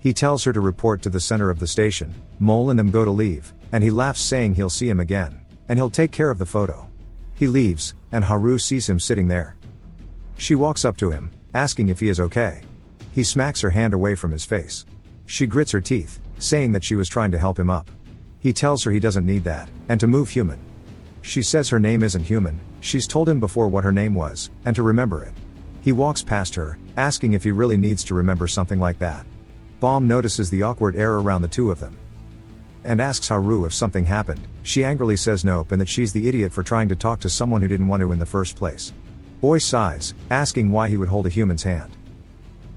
He tells her to report to the center of the station. Mole and them go to leave, and he laughs, saying he'll see him again, and he'll take care of the photo. He leaves, and Haru sees him sitting there. She walks up to him, asking if he is okay. He smacks her hand away from his face. She grits her teeth, saying that she was trying to help him up. He tells her he doesn't need that, and to move human. She says her name isn't human. She's told him before what her name was, and to remember it. He walks past her, asking if he really needs to remember something like that. Bomb notices the awkward air around the two of them, and asks Haru if something happened. She angrily says nope, and that she's the idiot for trying to talk to someone who didn't want to in the first place. Boy sighs, asking why he would hold a human's hand,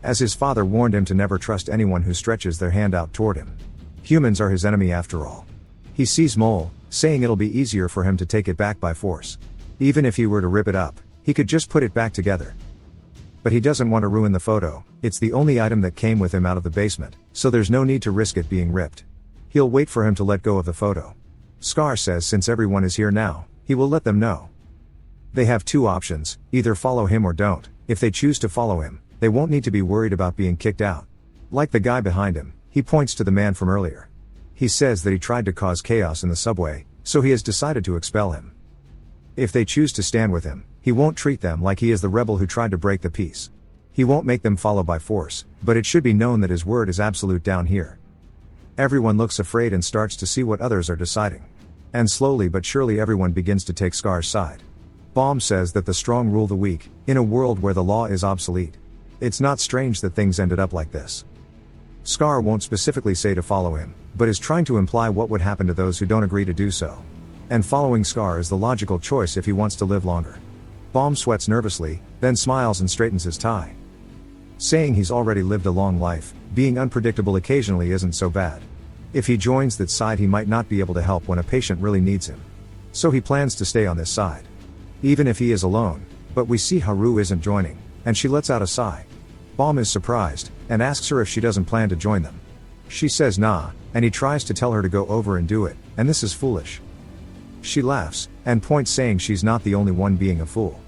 as his father warned him to never trust anyone who stretches their hand out toward him. Humans are his enemy after all. He sees Mole, saying it'll be easier for him to take it back by force. Even if he were to rip it up, he could just put it back together. But he doesn't want to ruin the photo. It's the only item that came with him out of the basement, so there's no need to risk it being ripped. He'll wait for him to let go of the photo. Scar says since everyone is here now, he will let them know. They have two options, either follow him or don't. If they choose to follow him, they won't need to be worried about being kicked out. Like the guy behind him, he points to the man from earlier. He says that he tried to cause chaos in the subway, so he has decided to expel him. If they choose to stand with him, he won't treat them like he is the rebel who tried to break the peace. He won't make them follow by force, but it should be known that his word is absolute down here. Everyone looks afraid and starts to see what others are deciding. And slowly but surely everyone begins to take Scar's side. Bomb says that the strong rule the weak, in a world where the law is obsolete. It's not strange that things ended up like this. Scar won't specifically say to follow him, but is trying to imply what would happen to those who don't agree to do so. And following Scar is the logical choice if he wants to live longer. Bomb sweats nervously, then smiles and straightens his tie, saying he's already lived a long life. Being unpredictable occasionally isn't so bad. If he joins that side, he might not be able to help when a patient really needs him. So he plans to stay on this side, even if he is alone. But we see Haru isn't joining, and she lets out a sigh. Bomb is surprised, and asks her if she doesn't plan to join them. She says nah, and he tries to tell her to go over and do it, and this is foolish. She laughs, and points, saying she's not the only one being a fool.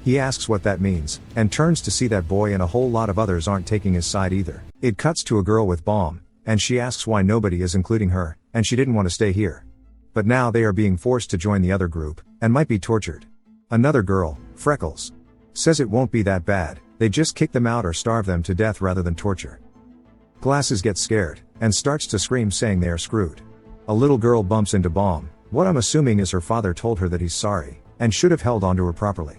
He asks what that means, and turns to see that Boy and a whole lot of others aren't taking his side either. It cuts to a girl with Bomb, and she asks why nobody is including her, and she didn't want to stay here. But now they are being forced to join the other group, and might be tortured. Another girl, Freckles, says it won't be that bad, they just kick them out or starve them to death rather than torture. Glasses gets scared, and starts to scream saying they are screwed. A little girl bumps into Bomb. What I'm assuming is her father told her that he's sorry, and should have held onto her properly.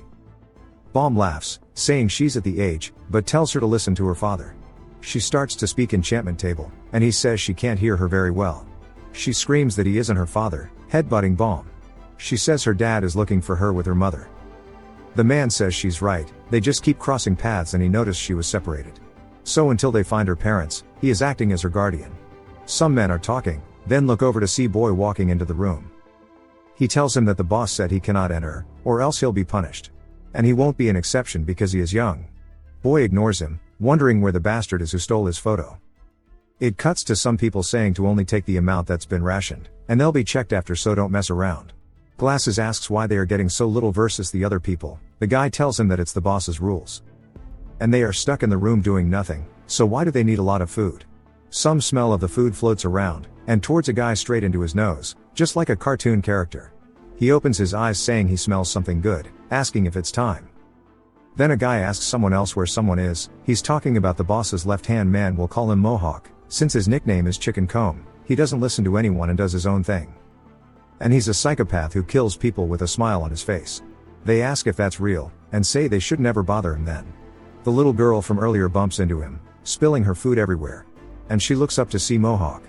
Bomb laughs, saying she's at the age, but tells her to listen to her father. She starts to speak enchantment table, and he says she can't hear her very well. She screams that he isn't her father, headbutting Bomb. She says her dad is looking for her with her mother. The man says she's right, they just keep crossing paths and he noticed she was separated. So until they find her parents, he is acting as her guardian. Some men are talking, then look over to see Boy walking into the room. He tells him that the boss said he cannot enter, or else he'll be punished. And he won't be an exception because he is young. Boy ignores him, wondering where the bastard is who stole his photo. It cuts to some people saying to only take the amount that's been rationed, and they'll be checked after, so don't mess around. Glasses asks why they are getting so little versus the other people. The guy tells him that it's the boss's rules. And they are stuck in the room doing nothing, so why do they need a lot of food? Some smell of the food floats around, and towards a guy straight into his nose, just like a cartoon character. He opens his eyes saying he smells something good, asking if it's time. Then a guy asks someone else where someone is. He's talking about the boss's left-hand man, we'll call him Mohawk, since his nickname is Chicken Comb. He doesn't listen to anyone and does his own thing. And he's a psychopath who kills people with a smile on his face. They ask if that's real, and say they should never bother him then. The little girl from earlier bumps into him, spilling her food everywhere. And she looks up to see Mohawk.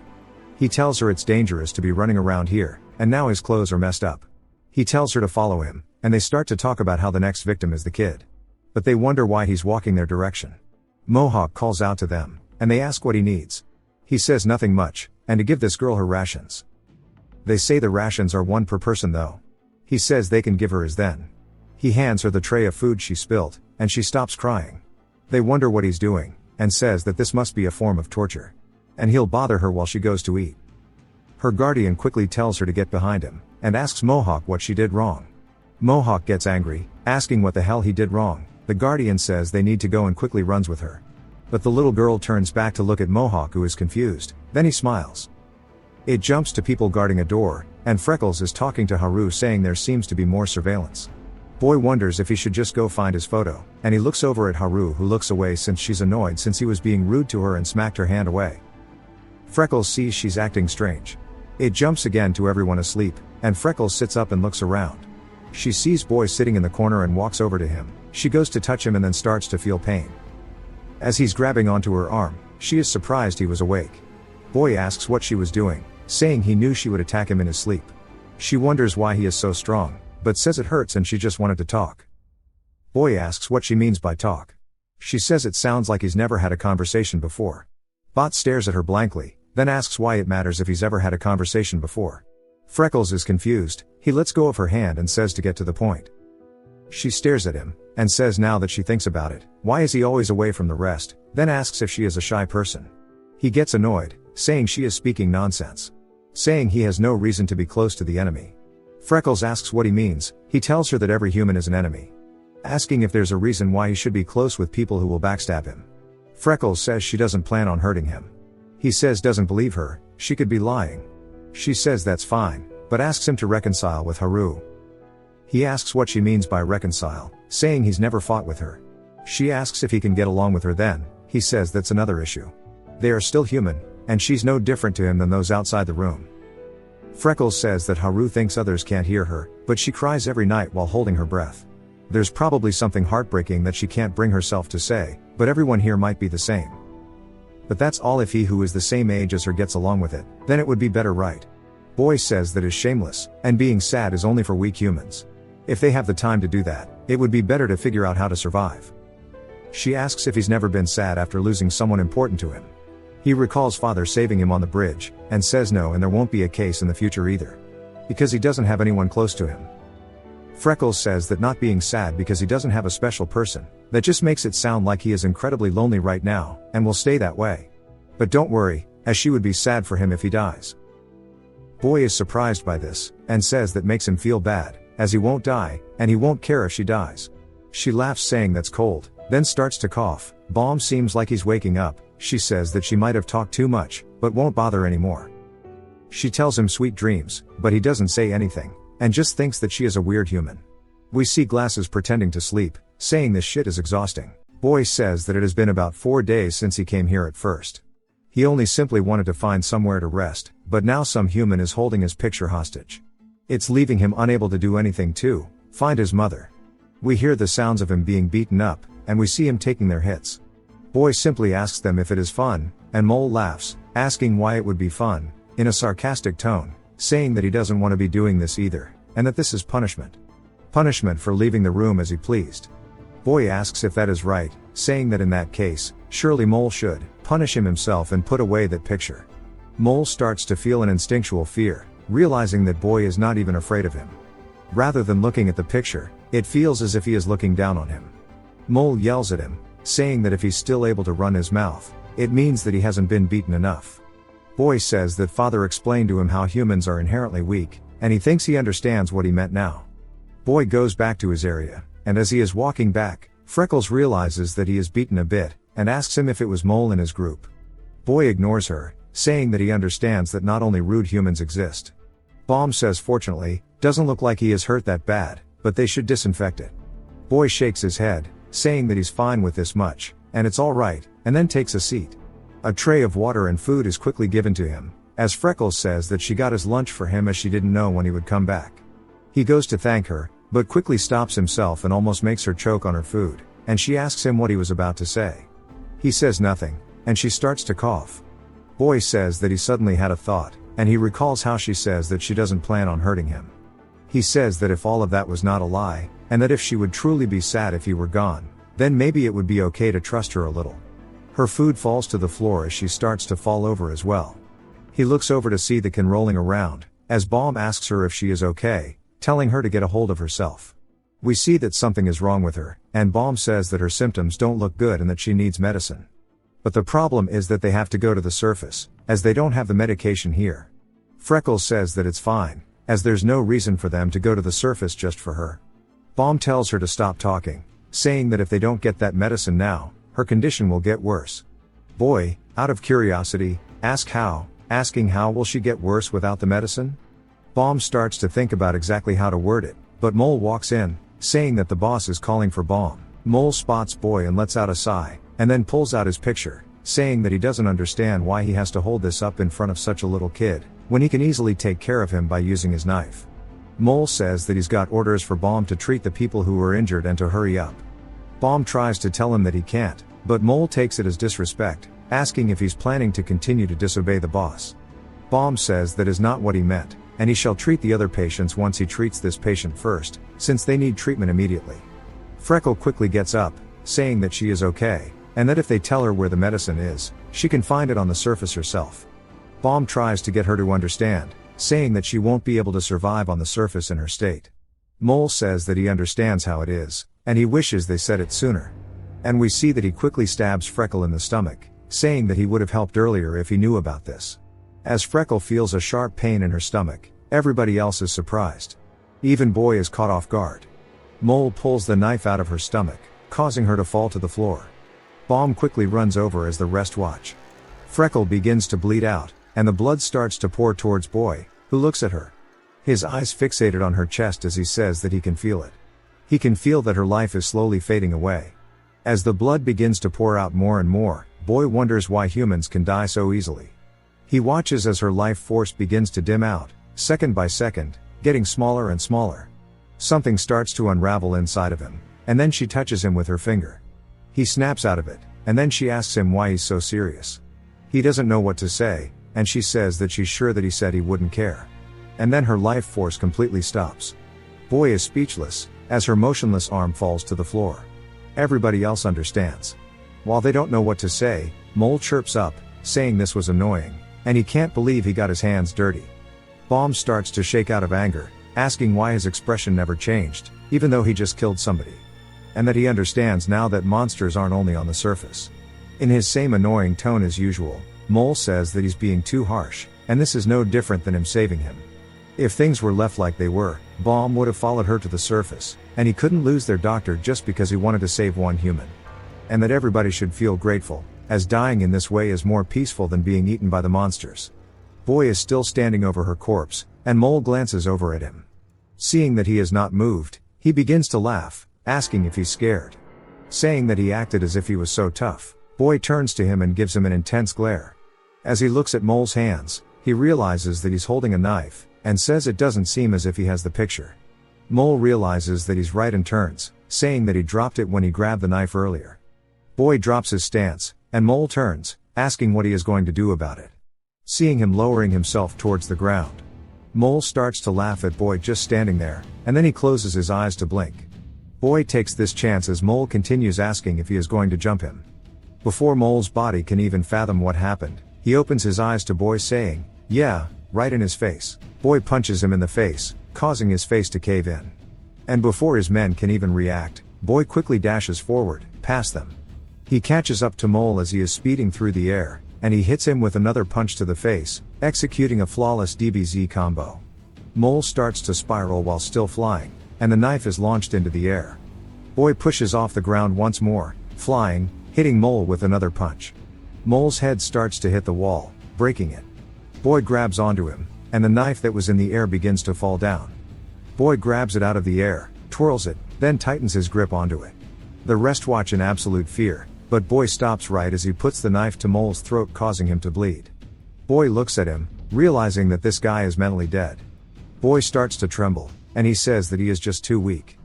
He tells her it's dangerous to be running around here, and now his clothes are messed up. He tells her to follow him, and they start to talk about how the next victim is the kid. But they wonder why he's walking their direction. Mohawk calls out to them, and they ask what he needs. He says nothing much, and to give this girl her rations. They say the rations are one per person though. He says they can give her his then. He hands her the tray of food she spilled, and she stops crying. They wonder what he's doing, and says that this must be a form of torture. And he'll bother her while she goes to eat. Her guardian quickly tells her to get behind him, and asks Mohawk what she did wrong. Mohawk gets angry, asking what the hell he did wrong. The guardian says they need to go and quickly runs with her. But the little girl turns back to look at Mohawk, who is confused, then he smiles. It jumps to people guarding a door, and Freckles is talking to Haru saying there seems to be more surveillance. Boy wonders if he should just go find his photo, and he looks over at Haru, who looks away since she's annoyed since he was being rude to her and smacked her hand away. Freckles sees she's acting strange. It jumps again to everyone asleep, and Freckles sits up and looks around. She sees Boy sitting in the corner and walks over to him. She goes to touch him and then starts to feel pain. As he's grabbing onto her arm, she is surprised he was awake. Boy asks what she was doing, saying he knew she would attack him in his sleep. She wonders why he is so strong, but says it hurts and she just wanted to talk. Boy asks what she means by talk. She says it sounds like he's never had a conversation before. Bot stares at her blankly, then asks why it matters if he's ever had a conversation before. Freckles is confused. He lets go of her hand and says to get to the point. She stares at him, and says now that she thinks about it, why is he always away from the rest, then asks if she is a shy person. He gets annoyed, saying she is speaking nonsense. Saying he has no reason to be close to the enemy. Freckles asks what he means. He tells her that every human is an enemy. Asking if there's a reason why he should be close with people who will backstab him. Freckles says she doesn't plan on hurting him. He says doesn't believe her, she could be lying. She says that's fine, but asks him to reconcile with Haru. He asks what she means by reconcile, saying he's never fought with her. She asks if he can get along with her then. He says that's another issue. They are still human, and she's no different to him than those outside the room. Freckles says that Haru thinks others can't hear her, but she cries every night while holding her breath. There's probably something heartbreaking that she can't bring herself to say, but everyone here might be the same. But that's all if he who is the same age as her gets along with it, then it would be better, right? Boy says that is shameless, and being sad is only for weak humans. If they have the time to do that, it would be better to figure out how to survive. She asks if he's never been sad after losing someone important to him. He recalls father saving him on the bridge, and says no, and there won't be a case in the future either. Because he doesn't have anyone close to him. Freckles says that not being sad because he doesn't have a special person, that just makes it sound like he is incredibly lonely right now, and will stay that way. But don't worry, as she would be sad for him if he dies. Boy is surprised by this, and says that makes him feel bad, as he won't die, and he won't care if she dies. She laughs saying that's cold, then starts to cough. Bomb seems like he's waking up. She says that she might have talked too much, but won't bother anymore. She tells him sweet dreams, but he doesn't say anything, and just thinks that she is a weird human. We see Glasses pretending to sleep, saying this shit is exhausting. Boy says that it has been about 4 days since he came here at first. He only simply wanted to find somewhere to rest, but now some human is holding his picture hostage. It's leaving him unable to do anything to find his mother. We hear the sounds of him being beaten up, and we see him taking their hits. Boy simply asks them if it is fun, and Mole laughs, asking why it would be fun, in a sarcastic tone, saying that he doesn't want to be doing this either, and that this is punishment. Punishment for leaving the room as he pleased. Boy asks if that is right, saying that in that case, surely Mole should punish him himself and put away that picture. Mole starts to feel an instinctual fear, realizing that Boy is not even afraid of him. Rather than looking at the picture, it feels as if he is looking down on him. Mole yells at him, saying that if he's still able to run his mouth, it means that he hasn't been beaten enough. Boy says that father explained to him how humans are inherently weak, and he thinks he understands what he meant now. Boy goes back to his area, and as he is walking back, Freckles realizes that he is beaten a bit, and asks him if it was Mole in his group. Boy ignores her, saying that he understands that not only rude humans exist. Bomb says fortunately, doesn't look like he is hurt that bad, but they should disinfect it. Boy shakes his head, saying that he's fine with this much, and it's alright, and then takes a seat. A tray of water and food is quickly given to him, as Freckles says that she got his lunch for him as she didn't know when he would come back. He goes to thank her, but quickly stops himself and almost makes her choke on her food, and she asks him what he was about to say. He says nothing, and she starts to cough. Boy says that he suddenly had a thought, and he recalls how she says that she doesn't plan on hurting him. He says that if all of that was not a lie, and that if she would truly be sad if he were gone, then maybe it would be okay to trust her a little. Her food falls to the floor as she starts to fall over as well. He looks over to see the can rolling around, as Bomb asks her if she is okay, telling her to get a hold of herself. We see that something is wrong with her, and Bomb says that her symptoms don't look good and that she needs medicine. But the problem is that they have to go to the surface, as they don't have the medication here. Freckles says that it's fine, as there's no reason for them to go to the surface just for her. Bomb tells her to stop talking, saying that if they don't get that medicine now, her condition will get worse. Boy, out of curiosity, asking how will she get worse without the medicine? Bomb starts to think about exactly how to word it, but Mole walks in, saying that the boss is calling for Bomb. Mole spots Boy and lets out a sigh, and then pulls out his picture, saying that he doesn't understand why he has to hold this up in front of such a little kid, when he can easily take care of him by using his knife. Mole says that he's got orders for Bomb to treat the people who were injured and to hurry up. Bomb tries to tell him that he can't, but Mole takes it as disrespect, asking if he's planning to continue to disobey the boss. Bomb says that is not what he meant, and he shall treat the other patients once he treats this patient first, since they need treatment immediately. Freckle quickly gets up, saying that she is okay, and that if they tell her where the medicine is, she can find it on the surface herself. Bomb tries to get her to understand, saying that she won't be able to survive on the surface in her state. Mole says that he understands how it is, and he wishes they said it sooner. And we see that he quickly stabs Freckle in the stomach, saying that he would have helped earlier if he knew about this. As Freckle feels a sharp pain in her stomach, everybody else is surprised. Even Boy is caught off guard. Mole pulls the knife out of her stomach, causing her to fall to the floor. Bomb quickly runs over as the rest watch. Freckle begins to bleed out, and the blood starts to pour towards Boy, who looks at her. His eyes fixated on her chest as he says that he can feel it. He can feel that her life is slowly fading away. As the blood begins to pour out more and more, Boy wonders why humans can die so easily. He watches as her life force begins to dim out, second by second, getting smaller and smaller. Something starts to unravel inside of him, and then she touches him with her finger. He snaps out of it, and then she asks him why he's so serious. He doesn't know what to say, and she says that she's sure that he said he wouldn't care. And then her life force completely stops. Boy is speechless, as her motionless arm falls to the floor. Everybody else understands. While they don't know what to say, Mole chirps up, saying this was annoying, and he can't believe he got his hands dirty. Bomb starts to shake out of anger, asking why his expression never changed, even though he just killed somebody. And that he understands now that monsters aren't only on the surface. In his same annoying tone as usual, Mole says that he's being too harsh, and this is no different than him saving him. If things were left like they were, Bomb would have followed her to the surface, and he couldn't lose their doctor just because he wanted to save one human. And that everybody should feel grateful, as dying in this way is more peaceful than being eaten by the monsters. Boy is still standing over her corpse, and Mole glances over at him. Seeing that he is not moved, he begins to laugh, asking if he's scared. Saying that he acted as if he was so tough, Boy turns to him and gives him an intense glare. As he looks at Mole's hands, he realizes that he's holding a knife, and says it doesn't seem as if he has the picture. Mole realizes that he's right and turns, saying that he dropped it when he grabbed the knife earlier. Boy drops his stance, and Mole turns, asking what he is going to do about it. Seeing him lowering himself towards the ground, Mole starts to laugh at Boy just standing there, and then he closes his eyes to blink. Boy takes this chance as Mole continues asking if he is going to jump him. Before Mole's body can even fathom what happened, he opens his eyes to Boy saying, "Yeah," right in his face. Boy punches him in the face, causing his face to cave in. And before his men can even react, Boy quickly dashes forward, past them. He catches up to Mole as he is speeding through the air, and he hits him with another punch to the face, executing a flawless DBZ combo. Mole starts to spiral while still flying, and the knife is launched into the air. Boy pushes off the ground once more, flying, hitting Mole with another punch. Mole's head starts to hit the wall, breaking it. Boy grabs onto him, and the knife that was in the air begins to fall down. Boy grabs it out of the air, twirls it, then tightens his grip onto it. The rest watch in absolute fear, but Boy stops right as he puts the knife to Mole's throat, causing him to bleed. Boy looks at him, realizing that this guy is mentally dead. Boy starts to tremble, and he says that he is just too weak.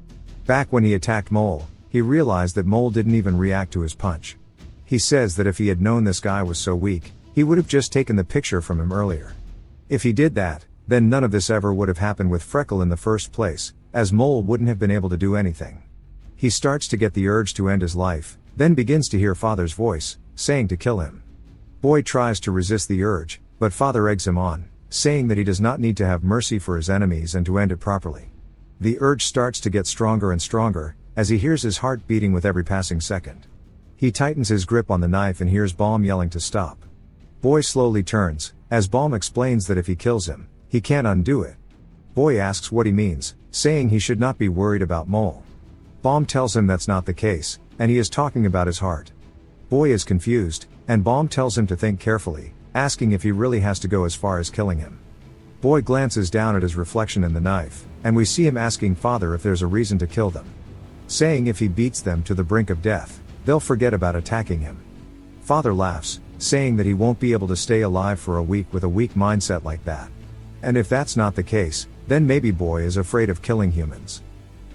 Back when he attacked Mole, he realized that Mole didn't even react to his punch. He says that if he had known this guy was so weak, he would have just taken the picture from him earlier. If he did that, then none of this ever would have happened with Freckle in the first place, as Mole wouldn't have been able to do anything. He starts to get the urge to end his life, then begins to hear Father's voice, saying to kill him. Boy tries to resist the urge, but Father eggs him on, saying that he does not need to have mercy for his enemies and to end it properly. The urge starts to get stronger and stronger, as he hears his heart beating with every passing second. He tightens his grip on the knife and hears Balm yelling to stop. Boy slowly turns, as Balm explains that if he kills him, he can't undo it. Boy asks what he means, saying he should not be worried about Mole. Balm tells him that's not the case, and he is talking about his heart. Boy is confused, and Balm tells him to think carefully, asking if he really has to go as far as killing him. Boy glances down at his reflection in the knife, and we see him asking Father if there's a reason to kill them. Saying if he beats them to the brink of death, they'll forget about attacking him. Father laughs, saying that he won't be able to stay alive for a week with a weak mindset like that. And if that's not the case, then maybe Boy is afraid of killing humans.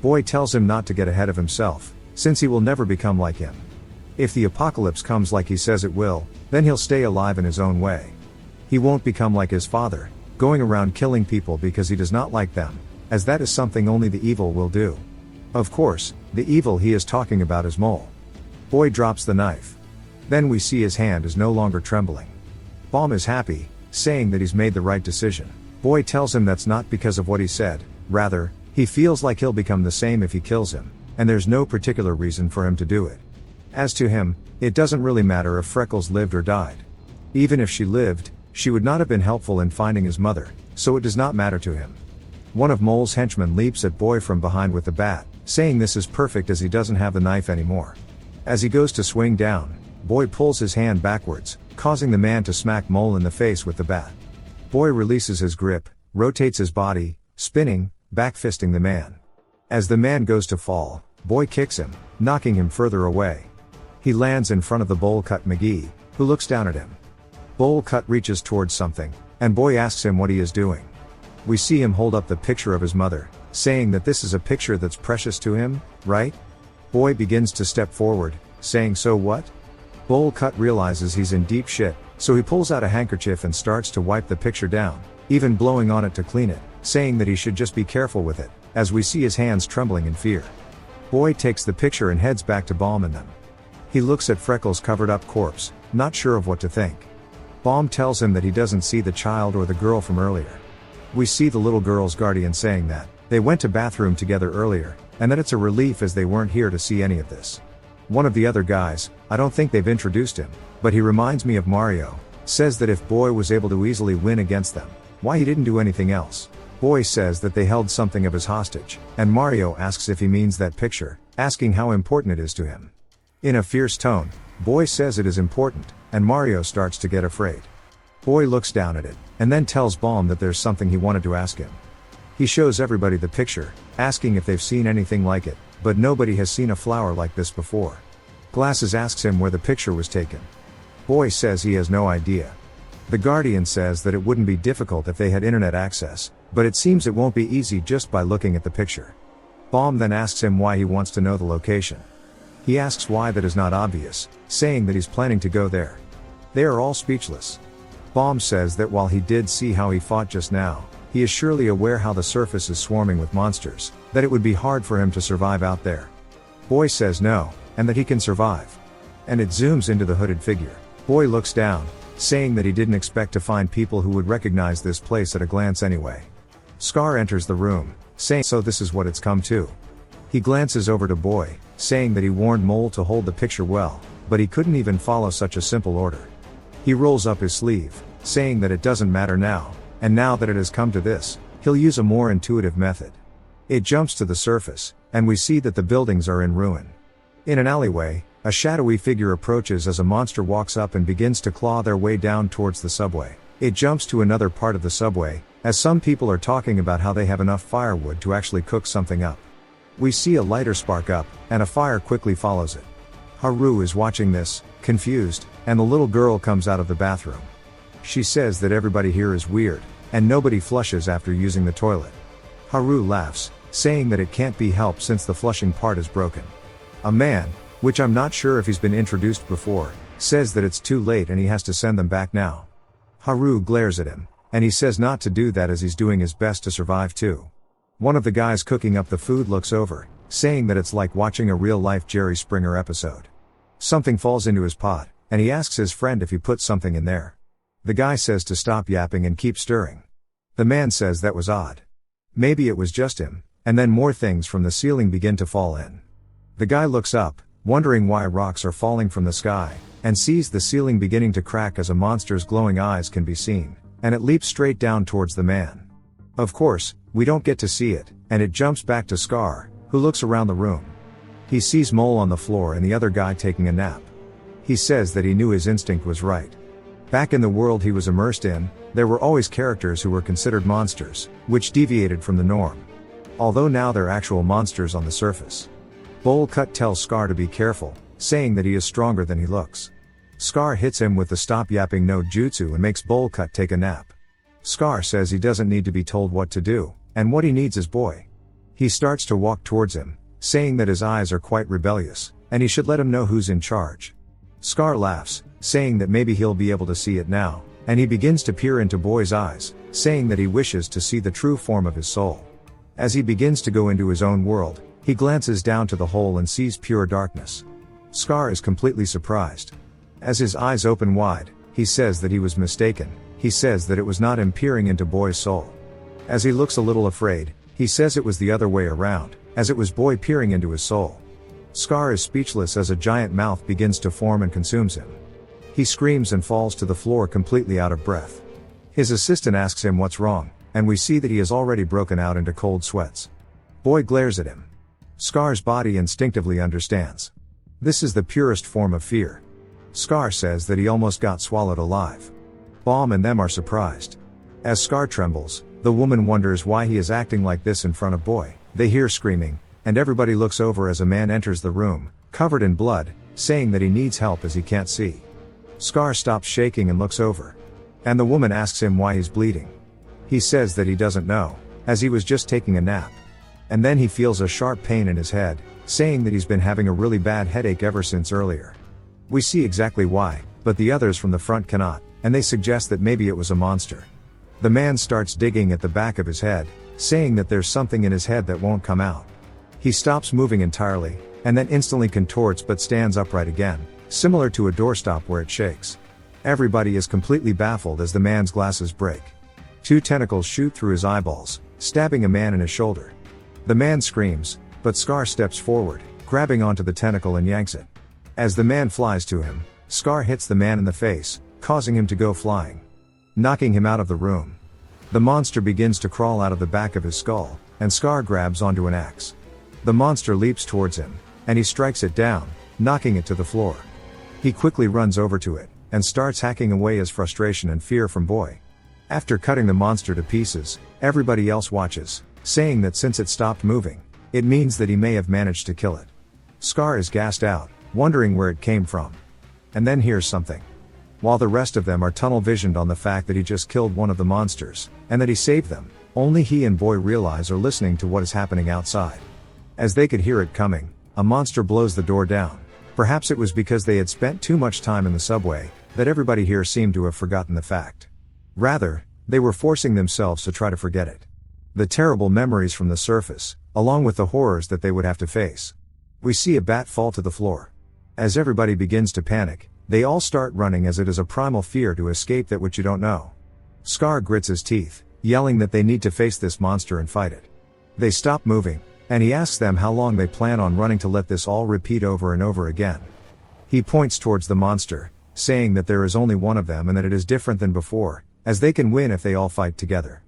Boy tells him not to get ahead of himself, since he will never become like him. If the apocalypse comes like he says it will, then he'll stay alive in his own way. He won't become like his father, going around killing people because he does not like them, as that is something only the evil will do. Of course, the evil he is talking about is Mole. Boy drops the knife. Then we see his hand is no longer trembling. Balm is happy, saying that he's made the right decision. Boy tells him that's not because of what he said, rather, he feels like he'll become the same if he kills him, and there's no particular reason for him to do it. As to him, it doesn't really matter if Freckles lived or died. Even if she lived, she would not have been helpful in finding his mother, so it does not matter to him. One of Mole's henchmen leaps at Boy from behind with the bat, saying this is perfect as he doesn't have the knife anymore. As he goes to swing down, Boy pulls his hand backwards, causing the man to smack Mole in the face with the bat. Boy releases his grip, rotates his body, spinning, back-fisting the man. As the man goes to fall, Boy kicks him, knocking him further away. He lands in front of the bowl cut McGee, who looks down at him. Bowl cut reaches towards something, and Boy asks him what he is doing. We see him hold up the picture of his mother, saying that this is a picture that's precious to him, right? Boy begins to step forward, saying so what? Bowl cut realizes he's in deep shit, so he pulls out a handkerchief and starts to wipe the picture down, even blowing on it to clean it, saying that he should just be careful with it, as we see his hands trembling in fear. Boy takes the picture and heads back to Balm and them. He looks at Freckles' covered up corpse, not sure of what to think. Balm tells him that he doesn't see the child or the girl from earlier. We see the little girl's guardian saying that they went to bathroom together earlier, and that it's a relief as they weren't here to see any of this. One of the other guys, I don't think they've introduced him, but he reminds me of Mario, says that if Boy was able to easily win against them, why he didn't do anything else. Boy says that they held something of his hostage, and Mario asks if he means that picture, asking how important it is to him. In a fierce tone, Boy says it is important, and Mario starts to get afraid. Boy looks down at it, and then tells Balm that there's something he wanted to ask him. He shows everybody the picture, asking if they've seen anything like it, but nobody has seen a flower like this before. Glasses asks him where the picture was taken. Boy says he has no idea. The Guardian says that it wouldn't be difficult if they had internet access, but it seems it won't be easy just by looking at the picture. Baum then asks him why he wants to know the location. He asks why that is not obvious, saying that he's planning to go there. They are all speechless. Baum says that while he did see how he fought just now, he is surely aware how the surface is swarming with monsters, that it would be hard for him to survive out there. Boy says no, and that he can survive. And it zooms into the hooded figure. Boy looks down, saying that he didn't expect to find people who would recognize this place at a glance anyway. Scar enters the room, saying, "So this is what it's come to." He glances over to Boy, saying that he warned Mole to hold the picture well, but he couldn't even follow such a simple order. He rolls up his sleeve, saying that it doesn't matter now, and now that it has come to this, he'll use a more intuitive method. It jumps to the surface, and we see that the buildings are in ruin. In an alleyway, a shadowy figure approaches as a monster walks up and begins to claw their way down towards the subway. It jumps to another part of the subway, as some people are talking about how they have enough firewood to actually cook something up. We see a lighter spark up, and a fire quickly follows it. Haru is watching this, confused, and the little girl comes out of the bathroom. She says that everybody here is weird, and nobody flushes after using the toilet. Haru laughs, saying that it can't be helped since the flushing part is broken. A man, which I'm not sure if he's been introduced before, says that it's too late and he has to send them back now. Haru glares at him, and he says not to do that as he's doing his best to survive too. One of the guys cooking up the food looks over, saying that it's like watching a real-life Jerry Springer episode. Something falls into his pot, and he asks his friend if he put something in there. The guy says to stop yapping and keep stirring. The man says that was odd. Maybe it was just him, and then more things from the ceiling begin to fall in. The guy looks up, wondering why rocks are falling from the sky, and sees the ceiling beginning to crack as a monster's glowing eyes can be seen, and it leaps straight down towards the man. Of course, we don't get to see it, and it jumps back to Scar, who looks around the room. He sees Mole on the floor and the other guy taking a nap. He says that he knew his instinct was right. Back in the world he was immersed in, there were always characters who were considered monsters, which deviated from the norm. Although now they're actual monsters on the surface. Bowl Cut tells Scar to be careful, saying that he is stronger than he looks. Scar hits him with the stop yapping no jutsu and makes Bowl Cut take a nap. Scar says he doesn't need to be told what to do, and what he needs is Boy. He starts to walk towards him, saying that his eyes are quite rebellious, and he should let him know who's in charge. Scar laughs, saying that maybe he'll be able to see it now, and he begins to peer into Boy's eyes, saying that he wishes to see the true form of his soul. As he begins to go into his own world, he glances down to the hole and sees pure darkness. Scar is completely surprised. As his eyes open wide, he says that he was mistaken. He says that it was not him peering into Boy's soul. As he looks a little afraid, he says it was the other way around, as it was Boy peering into his soul. Scar is speechless as a giant mouth begins to form and consumes him. He screams and falls to the floor completely out of breath. His assistant asks him what's wrong, and we see that he has already broken out into cold sweats. Boy glares at him. Scar's body instinctively understands. This is the purest form of fear. Scar says that he almost got swallowed alive. Baum and them are surprised. As Scar trembles, the woman wonders why he is acting like this in front of Boy. They hear screaming, and everybody looks over as a man enters the room, covered in blood, saying that he needs help as he can't see. Scar stops shaking and looks over. And the woman asks him why he's bleeding. He says that he doesn't know, as he was just taking a nap. And then he feels a sharp pain in his head, saying that he's been having a really bad headache ever since earlier. We see exactly why, but the others from the front cannot, and they suggest that maybe it was a monster. The man starts digging at the back of his head, saying that there's something in his head that won't come out. He stops moving entirely, and then instantly contorts but stands upright again, similar to a doorstop where it shakes. Everybody is completely baffled as the man's glasses break. 2 tentacles shoot through his eyeballs, stabbing a man in his shoulder. The man screams, but Scar steps forward, grabbing onto the tentacle and yanks it. As the man flies to him, Scar hits the man in the face, causing him to go flying, knocking him out of the room. The monster begins to crawl out of the back of his skull, and Scar grabs onto an axe. The monster leaps towards him, and he strikes it down, knocking it to the floor. He quickly runs over to it, and starts hacking away his frustration and fear from Boy. After cutting the monster to pieces, everybody else watches, saying that since it stopped moving, it means that he may have managed to kill it. Scar is gassed out, wondering where it came from. And then hears something. while the rest of them are tunnel visioned on the fact that he just killed one of the monsters, and that he saved them. Only he and Boy realize are listening to what is happening outside. As they could hear it coming, a monster blows the door down. Perhaps it was because they had spent too much time in the subway, that everybody here seemed to have forgotten the fact. Rather, they were forcing themselves to try to forget it. The terrible memories from the surface, along with the horrors that they would have to face. We see a bat fall to the floor. As everybody begins to panic, they all start running as it is a primal fear to escape that which you don't know. Scar grits his teeth, yelling that they need to face this monster and fight it. They stop moving, and he asks them how long they plan on running to let this all repeat over and over again. He points towards the monster, saying that there is only one of them and that it is different than before, as they can win if they all fight together.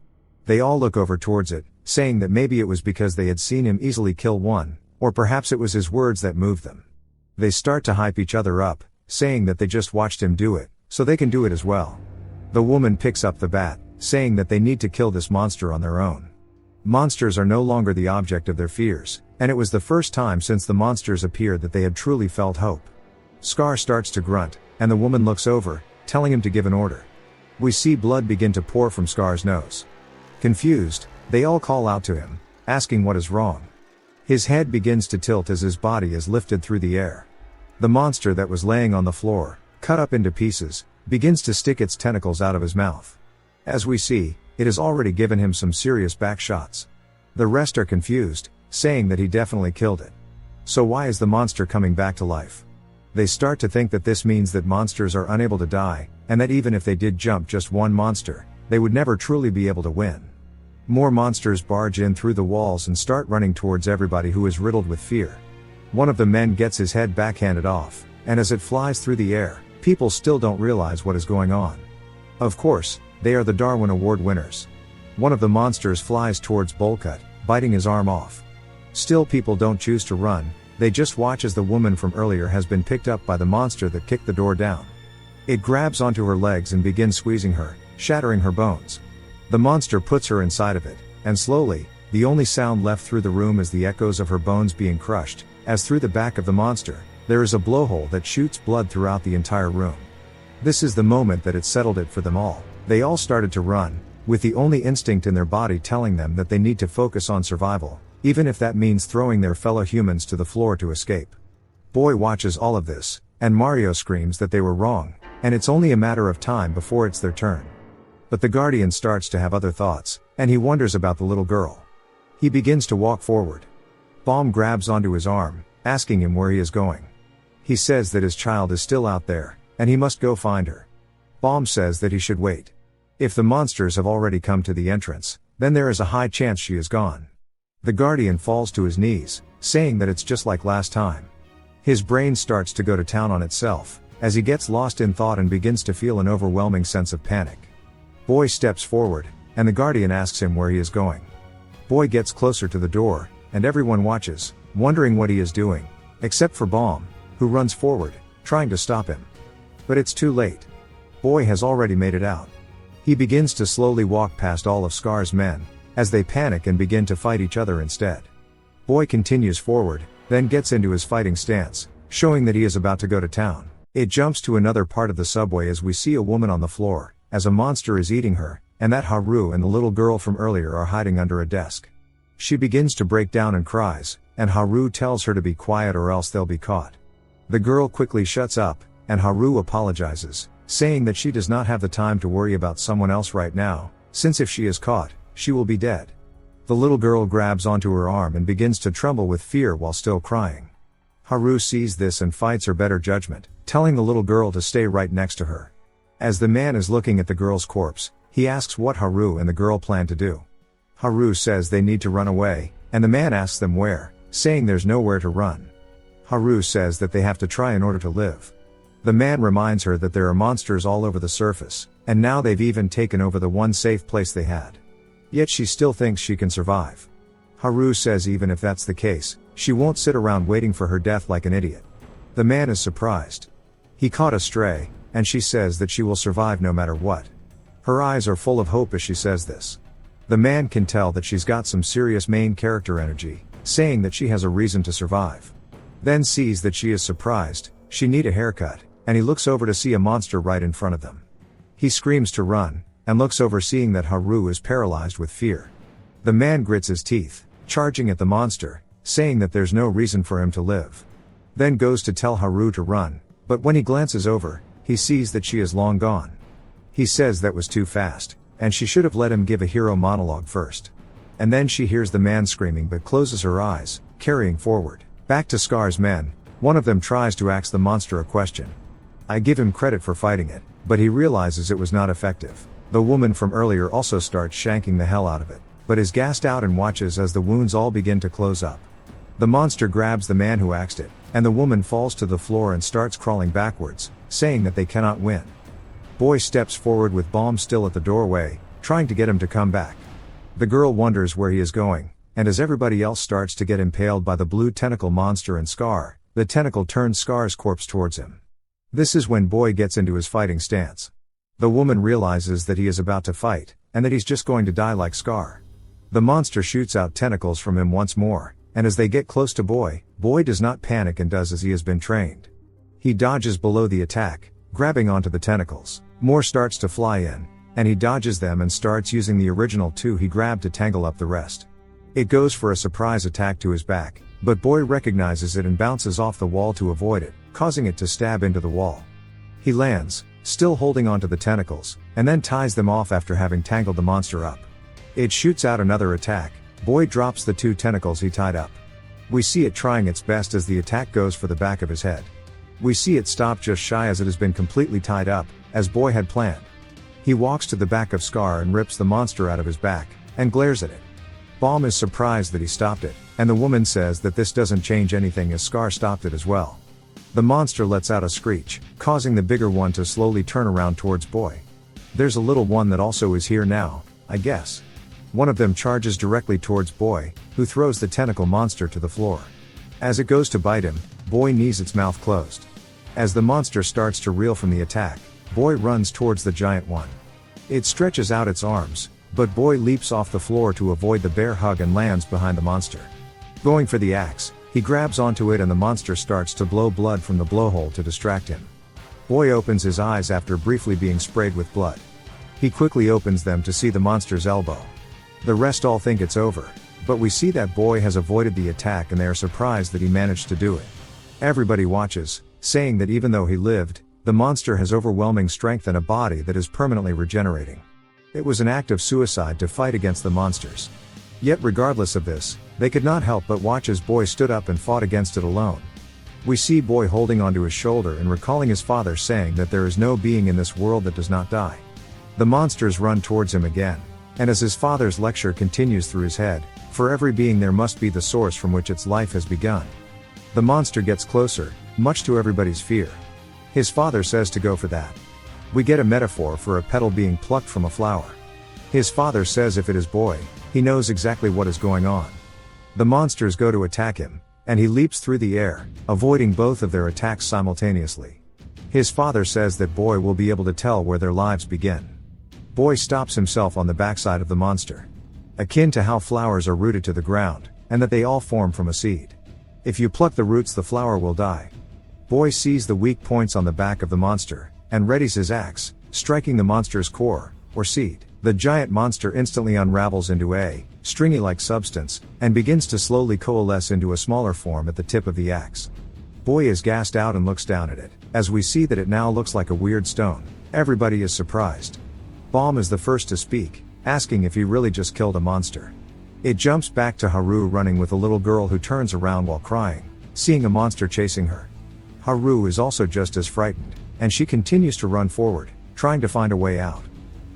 They all look over towards it, saying that maybe it was because they had seen him easily kill one, or perhaps it was his words that moved them. They start to hype each other up, saying that they just watched him do it, so they can do it as well. The woman picks up the bat, saying that they need to kill this monster on their own. Monsters are no longer the object of their fears, and it was the first time since the monsters appeared that they had truly felt hope. Scar starts to grunt, and the woman looks over, telling him to give an order. We see blood begin to pour from Scar's nose. Confused, they all call out to him, asking what is wrong. His head begins to tilt as his body is lifted through the air. The monster that was laying on the floor, cut up into pieces, begins to stick its tentacles out of his mouth. As we see, it has already given him some serious back shots. The rest are confused, saying that he definitely killed it. So why is the monster coming back to life? They start to think that this means that monsters are unable to die, and that even if they did jump just one monster, they would never truly be able to win. More monsters barge in through the walls and start running towards everybody who is riddled with fear. One of the men gets his head backhanded off, and as it flies through the air, people still don't realize what is going on. Of course, they are the Darwin Award winners. One of the monsters flies towards Bolcut, biting his arm off. Still people don't choose to run, they just watch as the woman from earlier has been picked up by the monster that kicked the door down. It grabs onto her legs and begins squeezing her, shattering her bones. The monster puts her inside of it, and slowly, the only sound left through the room is the echoes of her bones being crushed, as through the back of the monster, there is a blowhole that shoots blood throughout the entire room. This is the moment that it settled it for them all. They all started to run, with the only instinct in their body telling them that they need to focus on survival, even if that means throwing their fellow humans to the floor to escape. Boy watches all of this, and Mario screams that they were wrong, and it's only a matter of time before it's their turn. But the Guardian starts to have other thoughts, and he wonders about the little girl. He begins to walk forward. Baum grabs onto his arm, asking him where he is going. He says that his child is still out there, and he must go find her. Baum says that he should wait. If the monsters have already come to the entrance, then there is a high chance she is gone. The Guardian falls to his knees, saying that it's just like last time. His brain starts to go to town on itself, as he gets lost in thought and begins to feel an overwhelming sense of panic. Boy steps forward, and the Guardian asks him where he is going. Boy gets closer to the door, and everyone watches, wondering what he is doing, except for Baum, who runs forward, trying to stop him. But it's too late. Boy has already made it out. He begins to slowly walk past all of Scar's men, as they panic and begin to fight each other instead. Boy continues forward, then gets into his fighting stance, showing that he is about to go to town. It jumps to another part of the subway as we see a woman on the floor, as a monster is eating her, and that Haru and the little girl from earlier are hiding under a desk. She begins to break down and cries, and Haru tells her to be quiet or else they'll be caught. The girl quickly shuts up, and Haru apologizes, saying that she does not have the time to worry about someone else right now, since if she is caught, she will be dead. The little girl grabs onto her arm and begins to tremble with fear while still crying. Haru sees this and fights her better judgment, telling the little girl to stay right next to her. As the man is looking at the girl's corpse, he asks what Haru and the girl plan to do. Haru says they need to run away, and the man asks them where, saying there's nowhere to run. Haru says that they have to try in order to live. The man reminds her that there are monsters all over the surface, and now they've even taken over the one safe place they had. Yet she still thinks she can survive. Haru says even if that's the case, she won't sit around waiting for her death like an idiot. The man is surprised. He caught a stray, and she says that she will survive no matter what. Her eyes are full of hope as she says this. The man can tell that she's got some serious main character energy, saying that she has a reason to survive. Then sees that she is surprised, she need a haircut, and he looks over to see a monster right in front of them. He screams to run, and looks over seeing that Haru is paralyzed with fear. The man grits his teeth, charging at the monster, saying that there's no reason for him to live. Then goes to tell Haru to run, but when he glances over, he sees that she is long gone. He says that was too fast, and she should have let him give a hero monologue first. And then she hears the man screaming but closes her eyes, carrying forward. Back to Scar's men, one of them tries to ask the monster a question. I give him credit for fighting it, but he realizes it was not effective. The woman from earlier also starts shanking the hell out of it, but is gassed out and watches as the wounds all begin to close up. The monster grabs the man who axed it, and the woman falls to the floor and starts crawling backwards, saying that they cannot win. Boy steps forward with Bomb still at the doorway, trying to get him to come back. The girl wonders where he is going, and as everybody else starts to get impaled by the blue tentacle monster and Scar, the tentacle turns Scar's corpse towards him. This is when Boy gets into his fighting stance. The woman realizes that he is about to fight, and that he's just going to die like Scar. The monster shoots out tentacles from him once more, and as they get close to Boy, Boy does not panic and does as he has been trained. He dodges below the attack, grabbing onto the tentacles. More starts to fly in, and he dodges them and starts using the original two he grabbed to tangle up the rest. It goes for a surprise attack to his back, but Boy recognizes it and bounces off the wall to avoid it, causing it to stab into the wall. He lands, still holding onto the tentacles, and then ties them off after having tangled the monster up. It shoots out another attack. Boy drops the two tentacles he tied up. We see it trying its best as the attack goes for the back of his head. We see it stop just shy as it has been completely tied up, as Boy had planned. He walks to the back of Scar and rips the monster out of his back, and glares at it. Bomb is surprised that he stopped it, and the woman says that this doesn't change anything as Scar stopped it as well. The monster lets out a screech, causing the bigger one to slowly turn around towards Boy. There's a little one that also is here now, I guess. One of them charges directly towards Boy, who throws the tentacle monster to the floor. As it goes to bite him, Boy knees its mouth closed. As the monster starts to reel from the attack, Boy runs towards the giant one. It stretches out its arms, but Boy leaps off the floor to avoid the bear hug and lands behind the monster. Going for the axe, he grabs onto it and the monster starts to blow blood from the blowhole to distract him. Boy opens his eyes after briefly being sprayed with blood. He quickly opens them to see the monster's elbow. The rest all think it's over, but we see that Boy has avoided the attack and they are surprised that he managed to do it. Everybody watches, saying that even though he lived, the monster has overwhelming strength and a body that is permanently regenerating. It was an act of suicide to fight against the monsters. Yet regardless of this, they could not help but watch as Boy stood up and fought against it alone. We see Boy holding onto his shoulder and recalling his father saying that there is no being in this world that does not die. The monsters run towards him again, and as his father's lecture continues through his head, for every being there must be the source from which its life has begun. The monster gets closer, much to everybody's fear. His father says to go for that. We get a metaphor for a petal being plucked from a flower. His father says if it is Boy, he knows exactly what is going on. The monsters go to attack him, and he leaps through the air, avoiding both of their attacks simultaneously. His father says that Boy will be able to tell where their lives begin. Boy stops himself on the backside of the monster. Akin to how flowers are rooted to the ground, and that they all form from a seed. If you pluck the roots the flower will die. Boy sees the weak points on the back of the monster, and readies his axe, striking the monster's core, or seed. The giant monster instantly unravels into a stringy-like substance, and begins to slowly coalesce into a smaller form at the tip of the axe. Boy is gassed out and looks down at it, as we see that it now looks like a weird stone. Everybody is surprised. Bomb is the first to speak, asking if he really just killed a monster. It jumps back to Haru running with a little girl who turns around while crying, seeing a monster chasing her. Haru is also just as frightened, and she continues to run forward, trying to find a way out.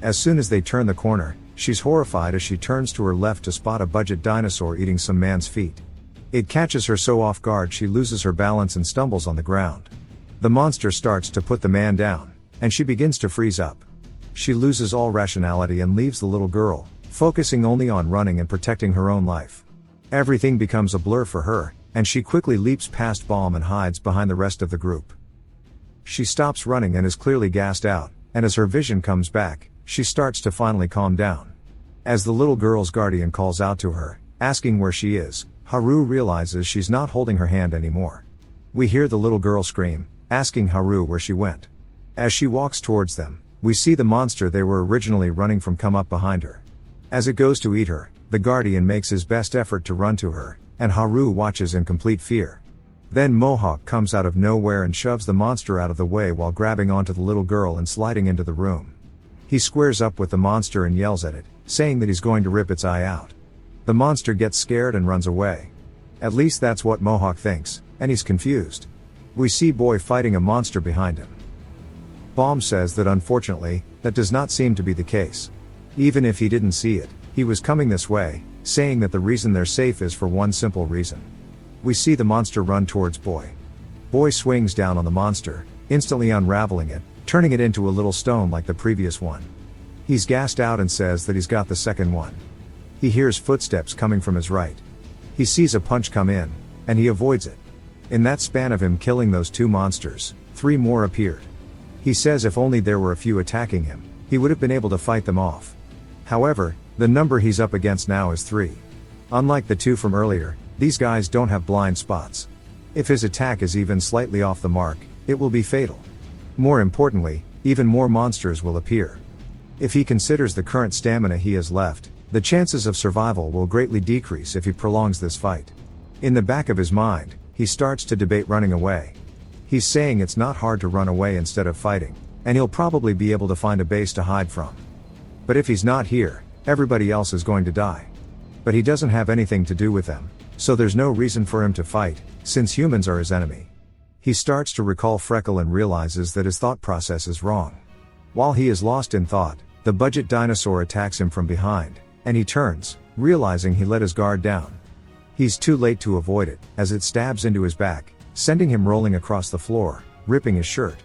As soon as they turn the corner, she's horrified as she turns to her left to spot a budget dinosaur eating some man's feet. It catches her so off guard she loses her balance and stumbles on the ground. The monster starts to put the man down, and she begins to freeze up. She loses all rationality and leaves the little girl, focusing only on running and protecting her own life. Everything becomes a blur for her, and she quickly leaps past Bomb and hides behind the rest of the group. She stops running and is clearly gassed out, and as her vision comes back, she starts to finally calm down. As the little girl's guardian calls out to her, asking where she is, Haru realizes she's not holding her hand anymore. We hear the little girl scream, asking Haru where she went. As she walks towards them, we see the monster they were originally running from come up behind her. As it goes to eat her, the guardian makes his best effort to run to her, and Haru watches in complete fear. Then Mohawk comes out of nowhere and shoves the monster out of the way while grabbing onto the little girl and sliding into the room. He squares up with the monster and yells at it, saying that he's going to rip its eye out. The monster gets scared and runs away. At least that's what Mohawk thinks, and he's confused. We see Boy fighting a monster behind him. Bomb says that unfortunately, that does not seem to be the case. Even if he didn't see it, he was coming this way, saying that the reason they're safe is for one simple reason. We see the monster run towards Boy. Boy swings down on the monster, instantly unraveling it, turning it into a little stone like the previous one. He's gassed out and says that he's got the second one. He hears footsteps coming from his right. He sees a punch come in, and he avoids it. In that span of him killing those two monsters, 3 more appeared. He says if only there were a few attacking him, he would have been able to fight them off. However, the number he's up against now is 3. Unlike the 2 from earlier, these guys don't have blind spots. If his attack is even slightly off the mark, it will be fatal. More importantly, even more monsters will appear. If he considers the current stamina he has left, the chances of survival will greatly decrease if he prolongs this fight. In the back of his mind, he starts to debate running away. He's saying it's not hard to run away instead of fighting, and he'll probably be able to find a base to hide from. But if he's not here, everybody else is going to die. But he doesn't have anything to do with them, so there's no reason for him to fight, since humans are his enemy. He starts to recall Freckle and realizes that his thought process is wrong. While he is lost in thought, the budget dinosaur attacks him from behind, and he turns, realizing he let his guard down. He's too late to avoid it, as it stabs into his back, sending him rolling across the floor, ripping his shirt.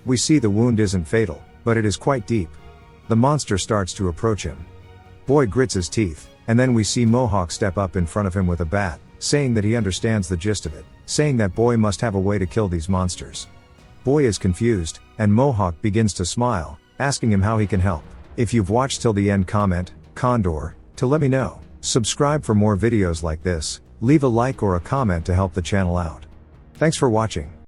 We see the wound isn't fatal, but it is quite deep. The monster starts to approach him. Boy grits his teeth, and then we see Mohawk step up in front of him with a bat, saying that he understands the gist of it, saying that Boy must have a way to kill these monsters. Boy is confused, and Mohawk begins to smile, asking him how he can help. If you've watched till the end, comment, Condor, to let me know. Subscribe for more videos like this, leave a like or a comment to help the channel out. Thanks for watching.